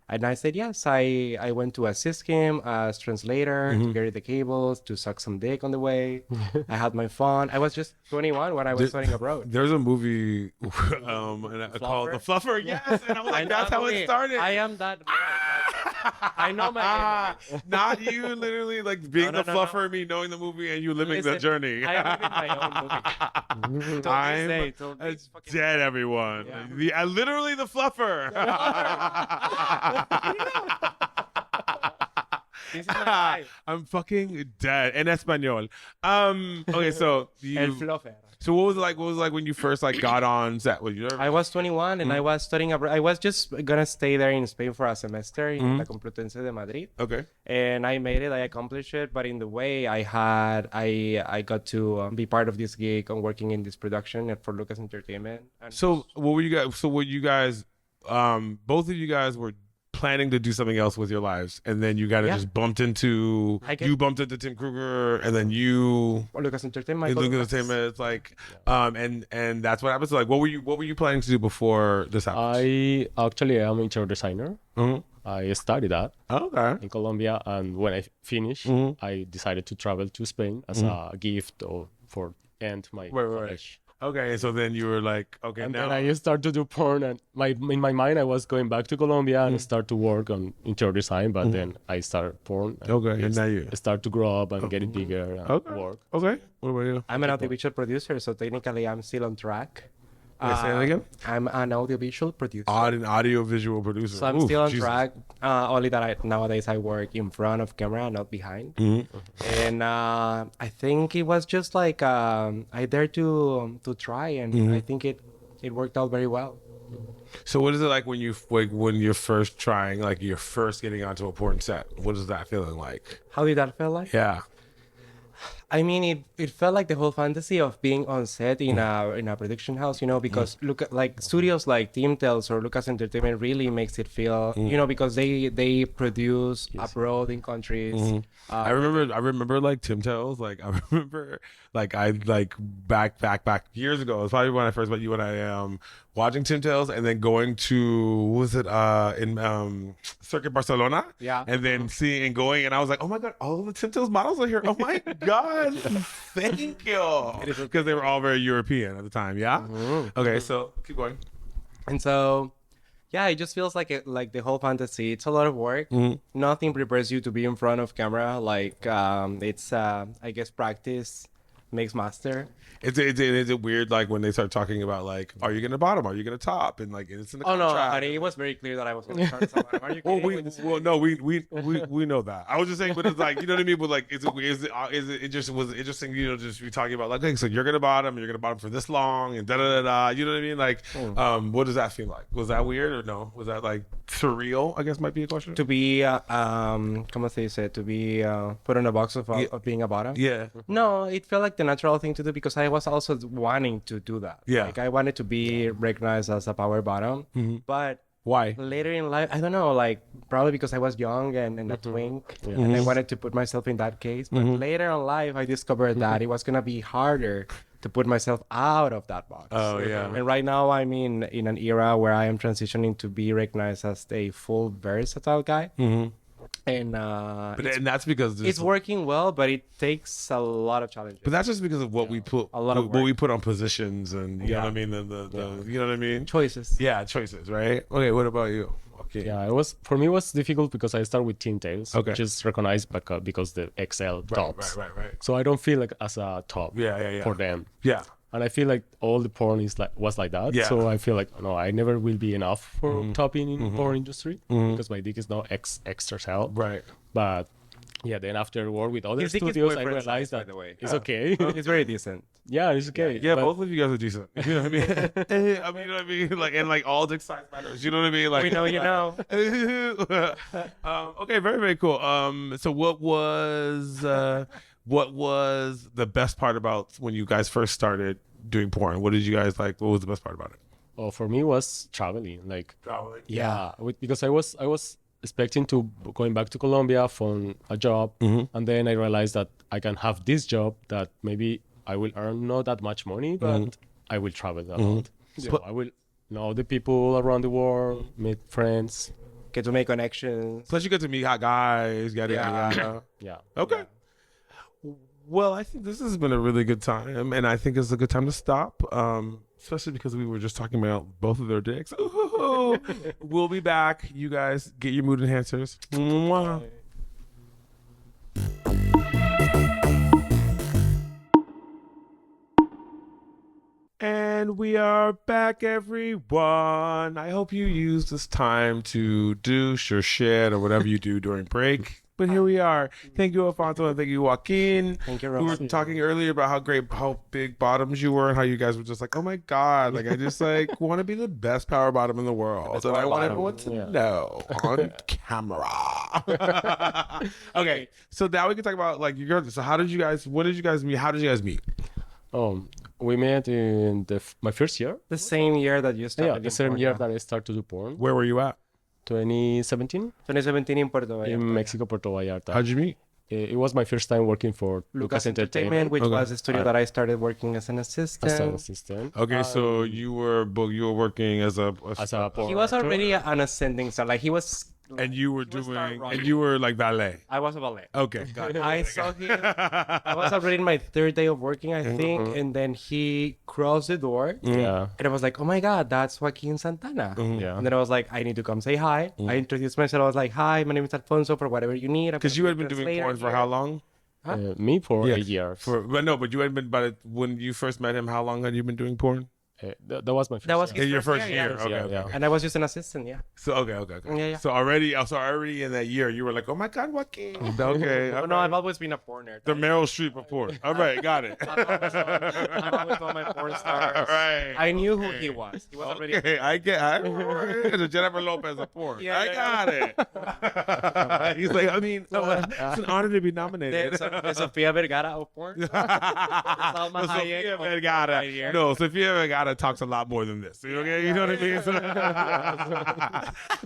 And I said yes. I went to assist him as translator, to carry the cables, to suck some dick on the way. I had my fun. I was just 21 when I was studying abroad. There's a movie called The Fluffer. Yes, and I was like, that's how it started. I am that. I know my. Not you literally like being No, the no, no, fluffer, me knowing the movie and you living the journey. I am living my own movie. I'm dead, everyone. Yeah. Literally the fluffer. This is my life. I'm fucking dead in Espanol. Okay, so El fluffer. So what was it like? What was it like when you first like got on set? Was you nervous? I was 21 and I was studying abroad. I was just gonna stay there in Spain for a semester in La Complutense de Madrid. Okay. And I made it. I accomplished it. But in the way, I got to be part of this gig and working in this production for Lucas Entertainment. And So what were you guys? So what you guys? Both of you guys were planning to do something else with your lives, and then you kind of just bumped into Tim Kruger, and then you Lucas Entertainment. Lucas Entertainment. It's like, and that's what happened. So like, what were you planning to do before this happened? I actually am interior designer. I studied that Okay. in Colombia, and when I finished, I decided to travel to Spain as a gift for end my college. Okay, so then you were like, okay, And now then I started to do porn, and in my mind I was going back to Colombia and start to work on interior design, but then I started porn. and now you start to grow up and get it bigger and work. Okay, what about you? I'm an audiovisual producer, so technically I'm still on track. Say that again. I'm an audiovisual producer. An audio-visual producer. So I'm still on track. Only that nowadays I work in front of camera, not behind. And I think it was just like I dared to try, and I think it worked out very well. So what is it like when you're first trying, like you're first getting onto a porn set? What is that feeling like? How did that feel like? Yeah. I mean, it felt like the whole fantasy of being on set in a production house, because look at like studios like Team Tales or Lucas Entertainment really makes it feel, because they produce abroad in countries. I remember like Tim Tales. Like I remember like I like back years ago. It was probably when I first met you, when I watching Tim Tales and then going to, what was it, in Circuit Barcelona? Yeah. And then seeing and going, and I was like, oh my God, all of the Tim Tales models are here. Oh my God. Thank you. Because they were all very European at the time. Yeah. Okay. So keep going. And so, Yeah, it just feels like like the whole fantasy. It's a lot of work. Nothing prepares you to be in front of camera. Like it's I guess practice makes master. Is it weird like when they start talking about like, are you gonna bottom? Are you gonna top? And like it's in the Oh no, contract. honey, it was very clear that I was gonna start somewhere. Are you kidding? No, we know that. I was just saying, but it's like, you know what I mean. But like, is it just was interesting? You know, just be talking about like, okay, so you're gonna bottom for this long, and da da da da. You know what I mean? Like, what does that feel like? Was that weird or no? Was that like surreal? I guess might be a question. To be ¿cómo se dice? To be put in a box of being a bottom. Yeah. No, it felt like the natural thing to do because I was also wanting to do that. Yeah. Like I wanted to be recognized as a power bottom, but Why? later in life, I don't know, like probably because I was young and a twink, and I wanted to put myself in that case. But later in life, I discovered that it was gonna be harder to put myself out of that box. Oh yeah. And right now, I'm in an era where I am transitioning to be recognized as a full versatile guy. And And that's because it's working well, but it takes a lot of challenges. But that's just because of what we put, A lot of what we put on positions, and you know what I mean. The you know what I mean. choices. Yeah, choices, right? Okay, what about you? Okay. Yeah, for me it was difficult because I start with Team Tails, Okay. which is recognized because the XL tops. Right. So I don't feel like as a top Yeah. for them. Yeah. And I feel like all the porn was like that. Yeah. So I feel like no, I never will be enough for topping in porn industry because my dick is now extra cell. Right. But yeah, then after work with other His dick is studios, I boyfriend realized size, by that the way. it's okay. It's very decent. Yeah, it's okay. Yeah, But- both of you guys are decent. You know what I mean? I mean, you know what I mean? Like, and like all dick size matters. You know what I mean? Like, We know you know. Okay, very, very cool. So what was the best part about when you guys first started doing porn? What did you guys like? What was the best part about it? Oh, for me was traveling. Like Traveling. because I was expecting to going back to Colombia from a job, and then I realized that I can have this job that maybe I will earn not that much money, but I will travel a lot. So I will know the people around the world, meet friends. Get to make connections. Plus, you get to meet hot guys. Yada yada. Yeah. Okay. Well, I think this has been a really good time, and I think it's a good time to stop. Especially because we were just talking about both of their dicks. Ooh. We'll be back. You guys get your mood enhancers. Mwah. And we are back, everyone. I hope you use this time to douche or shit or whatever you do during break. But here we are. Thank you, Alfonso, and thank you, Joaquin. Thank you, We were Roman. talking earlier about how big bottoms you were and how you guys were just like, oh my God, like I just like want to be the best power bottom in the world. And I want everyone to know on camera. Okay, so now we can talk about like your. So when did you guys meet? How did you guys meet? We met in my first year. The same year that you started. Yeah, the same year that I started to do porn. Where were you at? 2017 2017 in Puerto Vallarta. in Mexico, Puerto Vallarta. How'd you meet? It was my first time working for Lucas Entertainment which Okay. was a studio that I started working as an assistant. as an assistant. Okay, so you were working as a Porn He was actor. already an ascending star. Like he was. and you were He was start doing running. and you were like valet. I was a ballet. Okay, got it. I saw him. I was already in my third day of working, I think, and then he crossed the door, Yeah. and I was like, "Oh my God, that's Joaquin Santana." Yeah. And then I was like, "I need to come say hi." I introduced myself. I was like, "Hi, my name is Alfonso. For whatever you need." Because you had been doing porn for how long? Me for Yeah, 8 years. But you had been. But when you first met him, how long had you been doing porn? That was my first That was year. In your first year, year. yeah. Okay, Yeah, okay, yeah. okay. And I was just an assistant. Yeah. So okay. Yeah. So already in that year, you were like, oh my God, Joaquin. Okay. Oh, no, I've always been a porner. The Meryl Streep of porn. All right, got it. I've always known my porn stars. All right. I knew who he was. He was already. Okay, I the Jennifer Lopez of porn. Yeah, I got it. He's like, I mean, it's an honor to be nominated. The Sofia Vergara of porn. Salma No, Hayek Sofia of- Vergara. right here. No, Sofia Vergara talks a lot more than this. Okay, you know what I mean?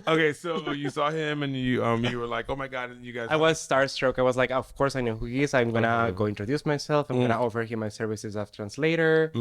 Okay, so you saw him and you were like, oh my God, and you guys. I was starstruck. I was like, of course I know who he is. I'm gonna go introduce myself. I'm gonna offer him my services as translator.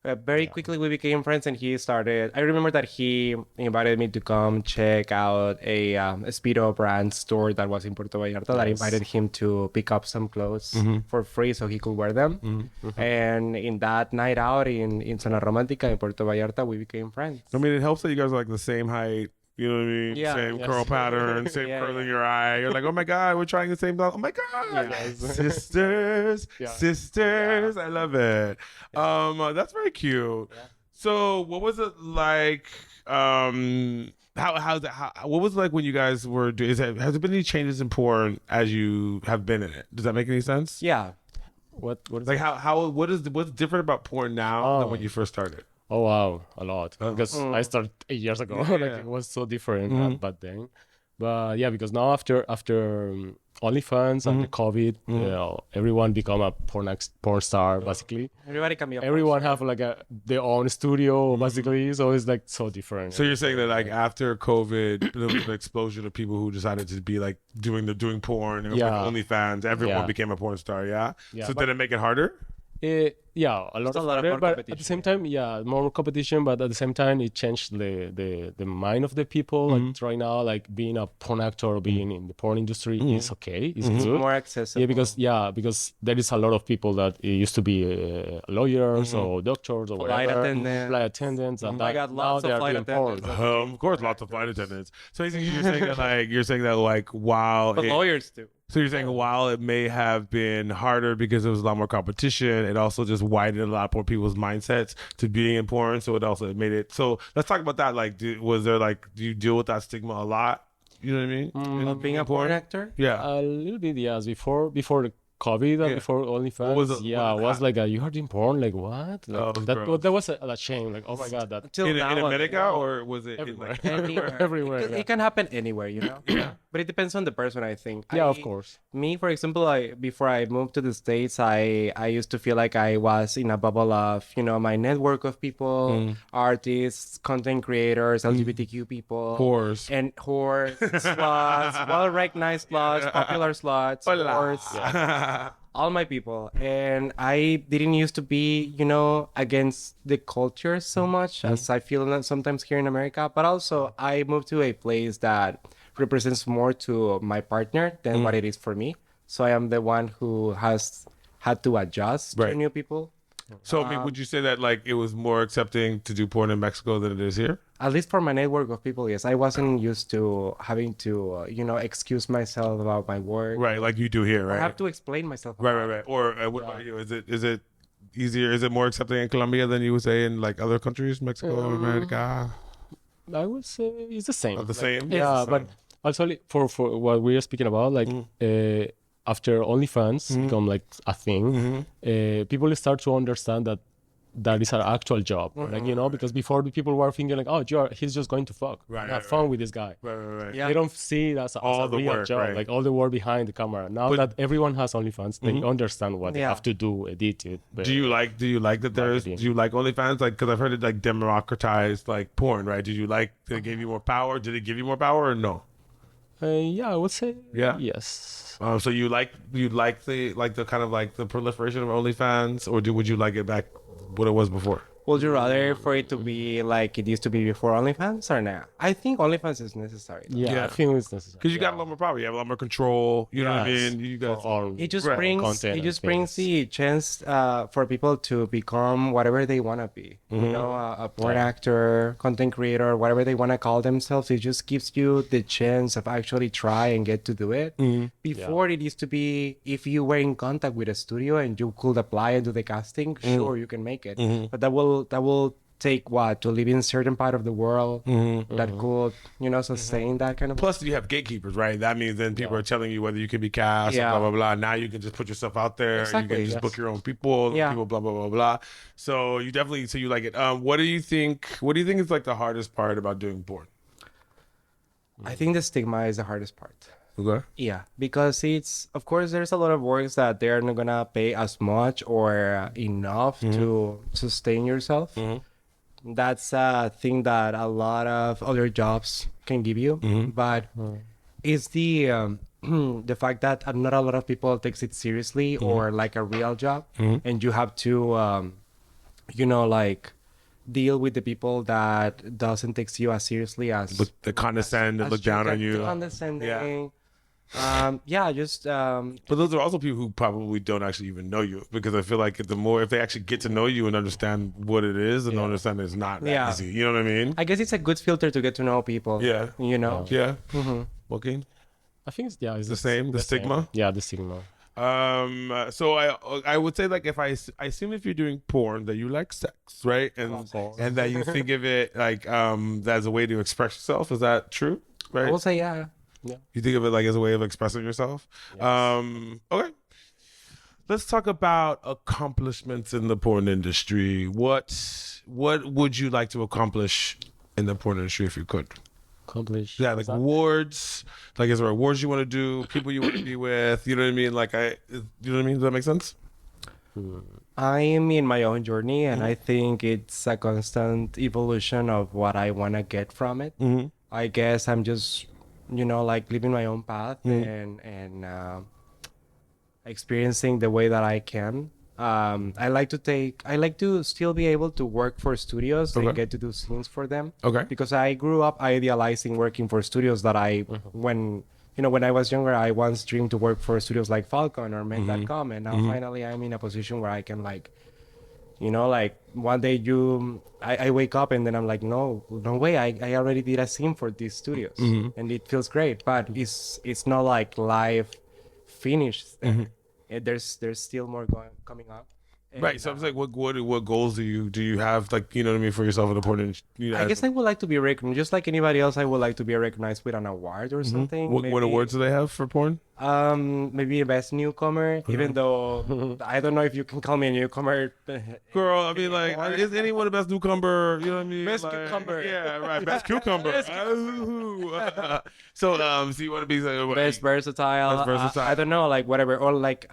Very quickly we became friends, and he started. I remember that he invited me to come check out a Speedo brand store that was in Puerto Vallarta. That invited him to pick up some clothes for free so he could wear them. And in that night out in Zona Romantica in Puerto Vallarta, we became friends. I mean, it helps that you guys are like the same height, You know what I mean? Yeah. Same Yes. curl pattern, same Yeah, curl yeah. in your eye. You're like, oh my God, we're trying the same thing. Oh my God. Yeah. Sisters, Yeah. sisters. I love it. That's very cute. Yeah. So what was it like? What was it like when you guys were doing, has there been any changes in porn as you have been in it? Does that make any sense? Yeah. What is Like what's different about porn now than when Oh. you first started? Oh wow, a lot. Because I started 8 years ago. Yeah, Like yeah. it was so different back then. But yeah, because now after OnlyFans and the COVID, you know, everyone become a porn star basically. Everybody can be a Everyone have like their own studio basically, so it's like so different. So you're saying that like after COVID, there was an explosion of people who decided to be like doing porn and Yeah. with OnlyFans. Everyone Yeah. became a porn star. Yeah. Yeah, So but- did it make it harder? Yeah, a lot a of lot of harder, more but at the competition, same time, yeah, more competition. But at the same time, it changed the mind of the people. Like right now, like being a porn actor or being in the porn industry is okay, it's good. more accessible. Because there is a lot of people that used to be lawyers or doctors or Flight whatever, attendants. flight attendants, and I that, got now lots they of are flight doing porn. attendants. Of course, lots of flight attendants. So you're saying that like wow. But lawyers too. So you're saying while it may have been harder because there was a lot more competition, it also just widened a lot more people's mindsets to being in porn. So it also made it. So let's talk about that. Like, do you deal with that stigma a lot? You know what I mean? Of being a porn actor? Yeah. A little bit, yes. Before the COVID and before OnlyFans, was it- yeah, what- it was like, you heard in porn, like what? Like, Oh, gross. that was a shame. Like, oh my god, that Until in now, America, or was it in, everywhere, like, Anywhere. everywhere. It can happen anywhere, you know? But it depends on the person, I think. Yeah, of course. Me, for example, before I moved to the States, I used to feel like I was in a bubble of, you know, my network of people, artists, content creators, LGBTQ people. Whores. And whores, sluts, well-recognized sluts, popular sluts, whores. All my people. And I didn't used to be, you know, against the culture so much as I feel that sometimes here in America. But also, I moved to a place that represents more to my partner than what it is for me. So I am the one who has had to adjust to Right. new people. So, I mean, would you say that like it was more accepting to do porn in Mexico than it is here? At least for my network of people, yes. I wasn't used to having to, you know, excuse myself about my work. Right, like you do here, I right? have to explain myself. Right. Or what about you? Is it easier? Is it more accepting in Colombia than you would say in like other countries, Mexico, America? I would say it's the same. The same. Yeah, but also for what we are speaking about, like after OnlyFans become like a thing, people start to understand that is an actual job, like, you know, because before the people were thinking like, oh, he's just going to fuck, have fun with this guy. Right. Yeah. They don't see it as All a the real work, job, right. like all the work behind the camera. Now that everyone has OnlyFans, they understand what they Yeah. have to do, edit it. But Do you like that there's? Do Marketing. you like OnlyFans? Like, because I've heard it like democratized like porn, right? Did it give you more power? Did it give you more power or no? yeah, I would say Yeah? yes. So you like the kind of like the proliferation of OnlyFans, or would you like it back what it was before? Would you rather for it to be like it used to be before OnlyFans or not? I think OnlyFans is necessary. Yeah, Yeah. I think it's necessary. Because you got a lot more power, you have a lot more control. You know what I Yes. mean? You guys. Or It just Right. brings Content it and just brings things. the chance for people to become whatever they want to be. You know, a porn actor, content creator, whatever they want to call themselves. It just gives you the chance of actually try and get to do it. Before it used to be if you were in contact with a studio and you could apply and do the casting, sure you can make it. But that will take what to live in a certain part of the world that could, you know, sustain that kind of. Plus, you have gatekeepers, right? That means then people are telling you whether you can be cast, Yeah. blah blah blah. Now you can just put yourself out there. Exactly, You can just yes. book your own people. Yeah. People, blah blah blah blah. So you definitely, so you like it. What do you think? What do you think is like the hardest part about doing porn? I think the stigma is the hardest part. Okay. Yeah, because it's, of course, there's a lot of works that they're not gonna pay as much or enough to sustain yourself. That's a thing that a lot of other jobs can give you, but it's the the fact that not a lot of people takes it seriously or like a real job, and you have to, you know, like deal with the people that doesn't take you as seriously as Look, they condescend and as look down on you. condescending. Yeah, just But those are also people who probably don't actually even know you, because I feel like the more, if they actually get to know you and understand what it is, and understand it's not that Yeah. easy. You know what I mean? I guess it's a good filter to get to know people. Yeah. You know. Yeah. Joaquin? I think it's The same, the stigma? Yeah, the stigma. So I would say, like, if I assume if you're doing porn that you like sex, right? And that you think of it like as a way to express yourself. Is that true? Right? I will say yeah. You think of it like as a way of expressing yourself? Okay. Let's talk about accomplishments in the porn industry. What would you like to accomplish in the porn industry if you could? Accomplish. Yeah, like awards. Like, is there awards you want to do? People you want to be with? You know what I mean? Like, you know what I mean? Does that make sense? I'm in my own journey, and I think it's a constant evolution of what I want to get from it. I guess I'm just, like living my own path and experiencing the way that I can. I like to still be able to work for studios and get to do scenes for them. Okay. Because I grew up idealizing working for studios that when I was younger, I once dreamed to work for studios like Falcon or Men.com, and now finally I'm in a position where I can like one day I wake up and then I'm like, no way, I already did a scene for these studios, and it feels great, but it's not like live finished. There's still more coming up. And, Right. So I'm like, what goals do you have, like, you know what I mean, for yourself in the porn industry? I guess I would like to be recognized, just like anybody else. I would like to be recognized with an award or something. What awards do they have for porn? Maybe best newcomer, even though I don't know if you can call me a newcomer. Girl, I mean, like, is anyone the best newcomer? You know what I mean? Best like, cucumber. Yeah, right. Best cucumber. So you want to be like, Best versatile. Best versatile. I don't know, like whatever, or like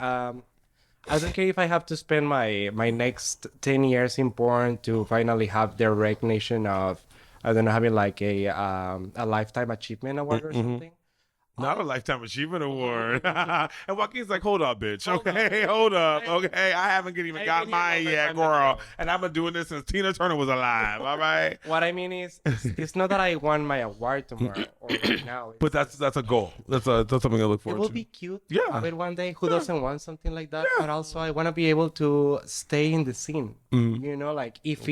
I don't care if I have to spend my next 10 years in porn to finally have the recognition of, I don't know, having like a lifetime achievement award or something. Not a Lifetime Achievement Award. And Joaquin's like, hold up, bitch. Okay, hold up. Okay, I haven't even got mine yet, girl. And I've been doing this since Tina Turner was alive, all right? What I mean is, it's not that I want my award tomorrow or right now. But that's a goal. That's something I look It forward will to. be cute. Yeah. Have it one day. Who doesn't want something like that? But also, I want to be able to stay in the scene. You know, like if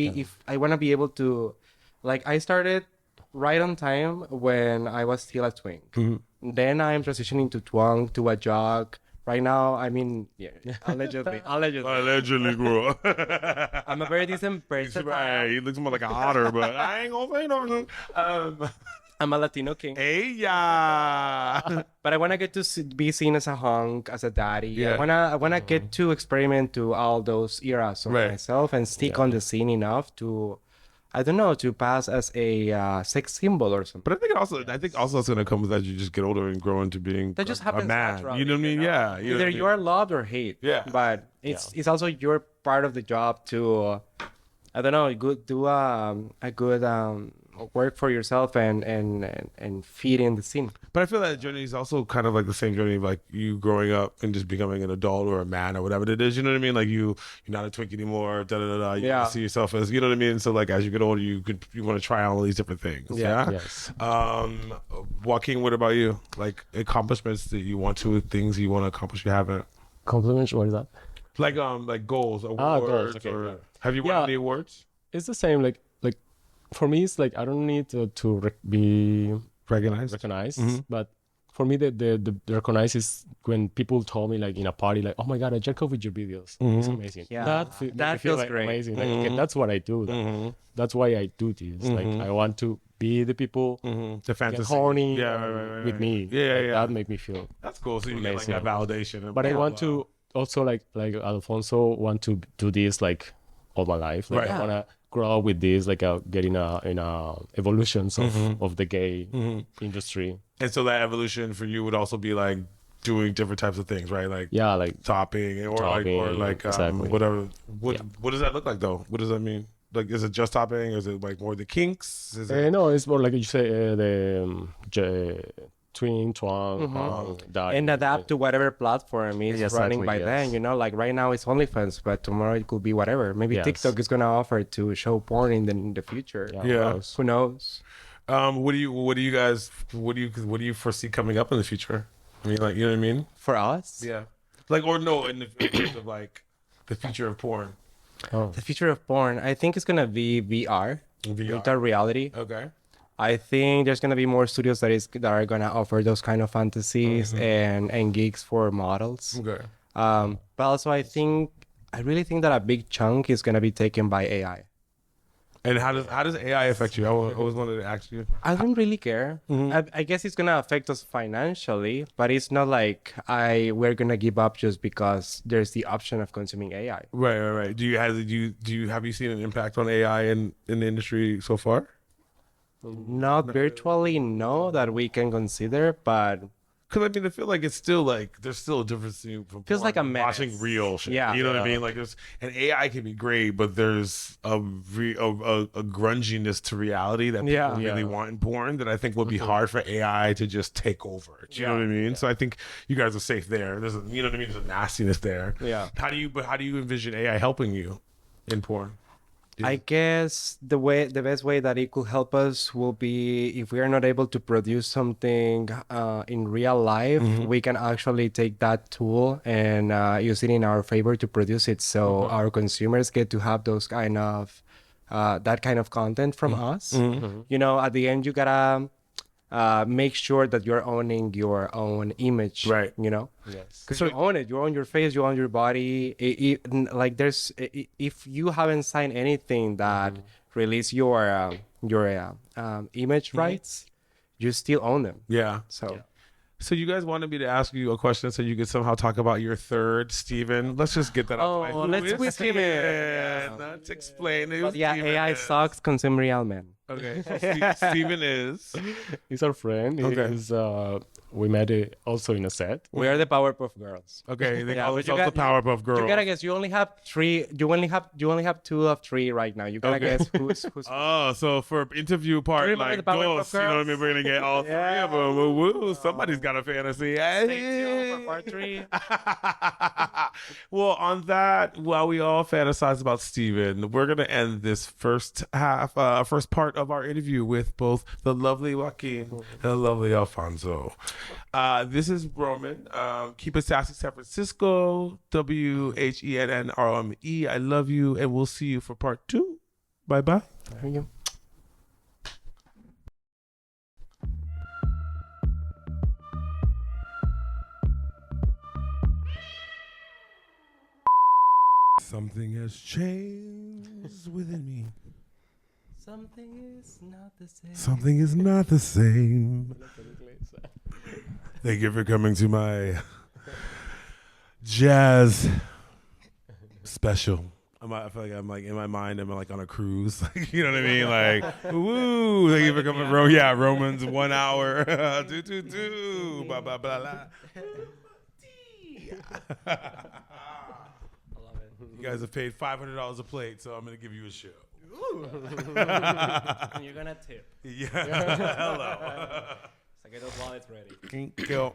I want to be able to, like, I started right on time when I was still a twink. Then I'm transitioning to twunk, to a jog. Right now, I mean, allegedly. Allegedly, girl. I'm a very decent person. Right. He looks more like a otter, but I ain't gonna say nothing. I'm a Latino king. Hey, yeah. But I want to get to be seen as a hunk, as a daddy. Yeah. I wanna get to experiment to all those eras of myself and stick on the scene enough to, I don't know, to pass as a sex symbol or something. But I think also it's gonna come with as you just get older and grow into being That just a happens man. naturally, You know what I mean? Yeah. You know Either what I mean? you are loved or hate. Yeah. But it's also your part of the job to, I don't know, do a good work for yourself and feed in the scene. But I feel that journey is also kind of like the same journey of like you growing up and just becoming an adult or a man or whatever it is. You know what I mean? Like you're not a twink anymore. You see yourself as, you know what I mean? So like as you get older, you want to try all these different things. Yeah. Yes. Joaquin, what about you? Like accomplishments that you want to, things you want to accomplish you haven't. Compliments. What is that? Like goals, awards. Goals. Okay. Or, have you won any awards? It's the same. Like for me, it's like I don't need to be recognized. But for me, the recognize is when people told me, like in a party, like, oh my god, I jerk off with your videos. It's amazing. Yeah, that feels like great. Amazing. Like, okay, that's what I do. That's why I do this. Like I want to be the people the fantasy, get horny right. with me. Yeah. That make me feel. That's cool. So you get like amazing. that validation. But I want to also like Alfonso want to do this like all my life. Like I want to grow up with this, like getting in a evolutions of the gay industry. And so that evolution for you would also be like doing different types of things, right? Like like topping or exactly. whatever. What does that look like though? What does that mean? Like, is it just topping? Is it like more the kinks? Is it... No, it's more like you say the twin, and adapt to whatever platform is running by then. You know, like right now it's OnlyFans, but tomorrow it could be whatever. Maybe TikTok is gonna offer to show porn in the future. Who knows? What do you foresee coming up in the future I mean, like, you know what I mean? For us, Yeah. Like, or no, in the terms of like the future of porn. the future of porn, I think it's gonna be VR, virtual reality. Okay. I think there's gonna be more studios that are gonna offer those kind of fantasies and gigs for models. Okay. But also I really think that a big chunk is gonna be taken by AI. And how does AI affect you? I always wanted to ask you. I don't really care. I guess it's gonna affect us financially, but it's not like we're gonna give up just because there's the option of consuming AI. Right. Have you seen an impact on AI in the industry so far? Not virtually, no, that we can consider, but Because I mean, I feel like it's still like there's still a difference from Feels like a porn and mess. watching real shit. Yeah. You know what I mean? Like there's an AI can be great, but there's a grunginess to reality that people really want in porn that I think would be hard for AI to just take over. Do you know what I mean? So I think you guys are safe there. There's you know what I mean? There's a nastiness there. Yeah. How do you envision AI helping you in porn? I guess the best way that it could help us will be if we are not able to produce something in real life, we can actually take that tool and use it in our favor to produce it. So our consumers get to have those kind of that kind of content from us. You know, at the end, you gotta make sure that you're owning your own image, Right. you know, Yes. because you own it, you own your face, you own your body. Like there's if you haven't signed anything that release your image rights, you still own them. Yeah. So So you guys wanted me to ask you a question so you could somehow talk about your third, Steven. Let's just get that out. Oh, let's Who is Steven. Steven? Let's explain who but yeah, Steven AI is. sucks, consume real men. Okay. So Steven is. He's our friend. Okay. He's, we met also in a set. We are the Powerpuff Girls. Okay. They Yeah, call but you themselves the Powerpuff Girls. You gotta guess. You only have three. You only have two of three right now. You gotta guess who's. Oh, so for interview part, Remember like the Powerpuff those, you know what I mean? Girls? We're gonna get all three of them. Woo, woo. Somebody's got a fantasy. Stay tuned for part 3. Well, on that, while we all fantasize about Steven, we're gonna end this first part of our interview with both the lovely Joaquin and the lovely Alfonso. This is Roman. Keep it sassy, San Francisco. WhenInRome. I love you, and we'll see you for part 2. Bye bye. There you go. Something has changed within me. Something is not the same. Something is not the same. Thank you for coming to my jazz special. I feel like I'm like in my mind, I'm like on a cruise. You know what I mean? Like, woo! Thank you for coming, Romans 1 hour. Do. Blah blah blah blah. You guys have paid $500 a plate, so I'm gonna give you a show. You're gonna tip. Yeah. Hello. So get those wallets ready. Thank you.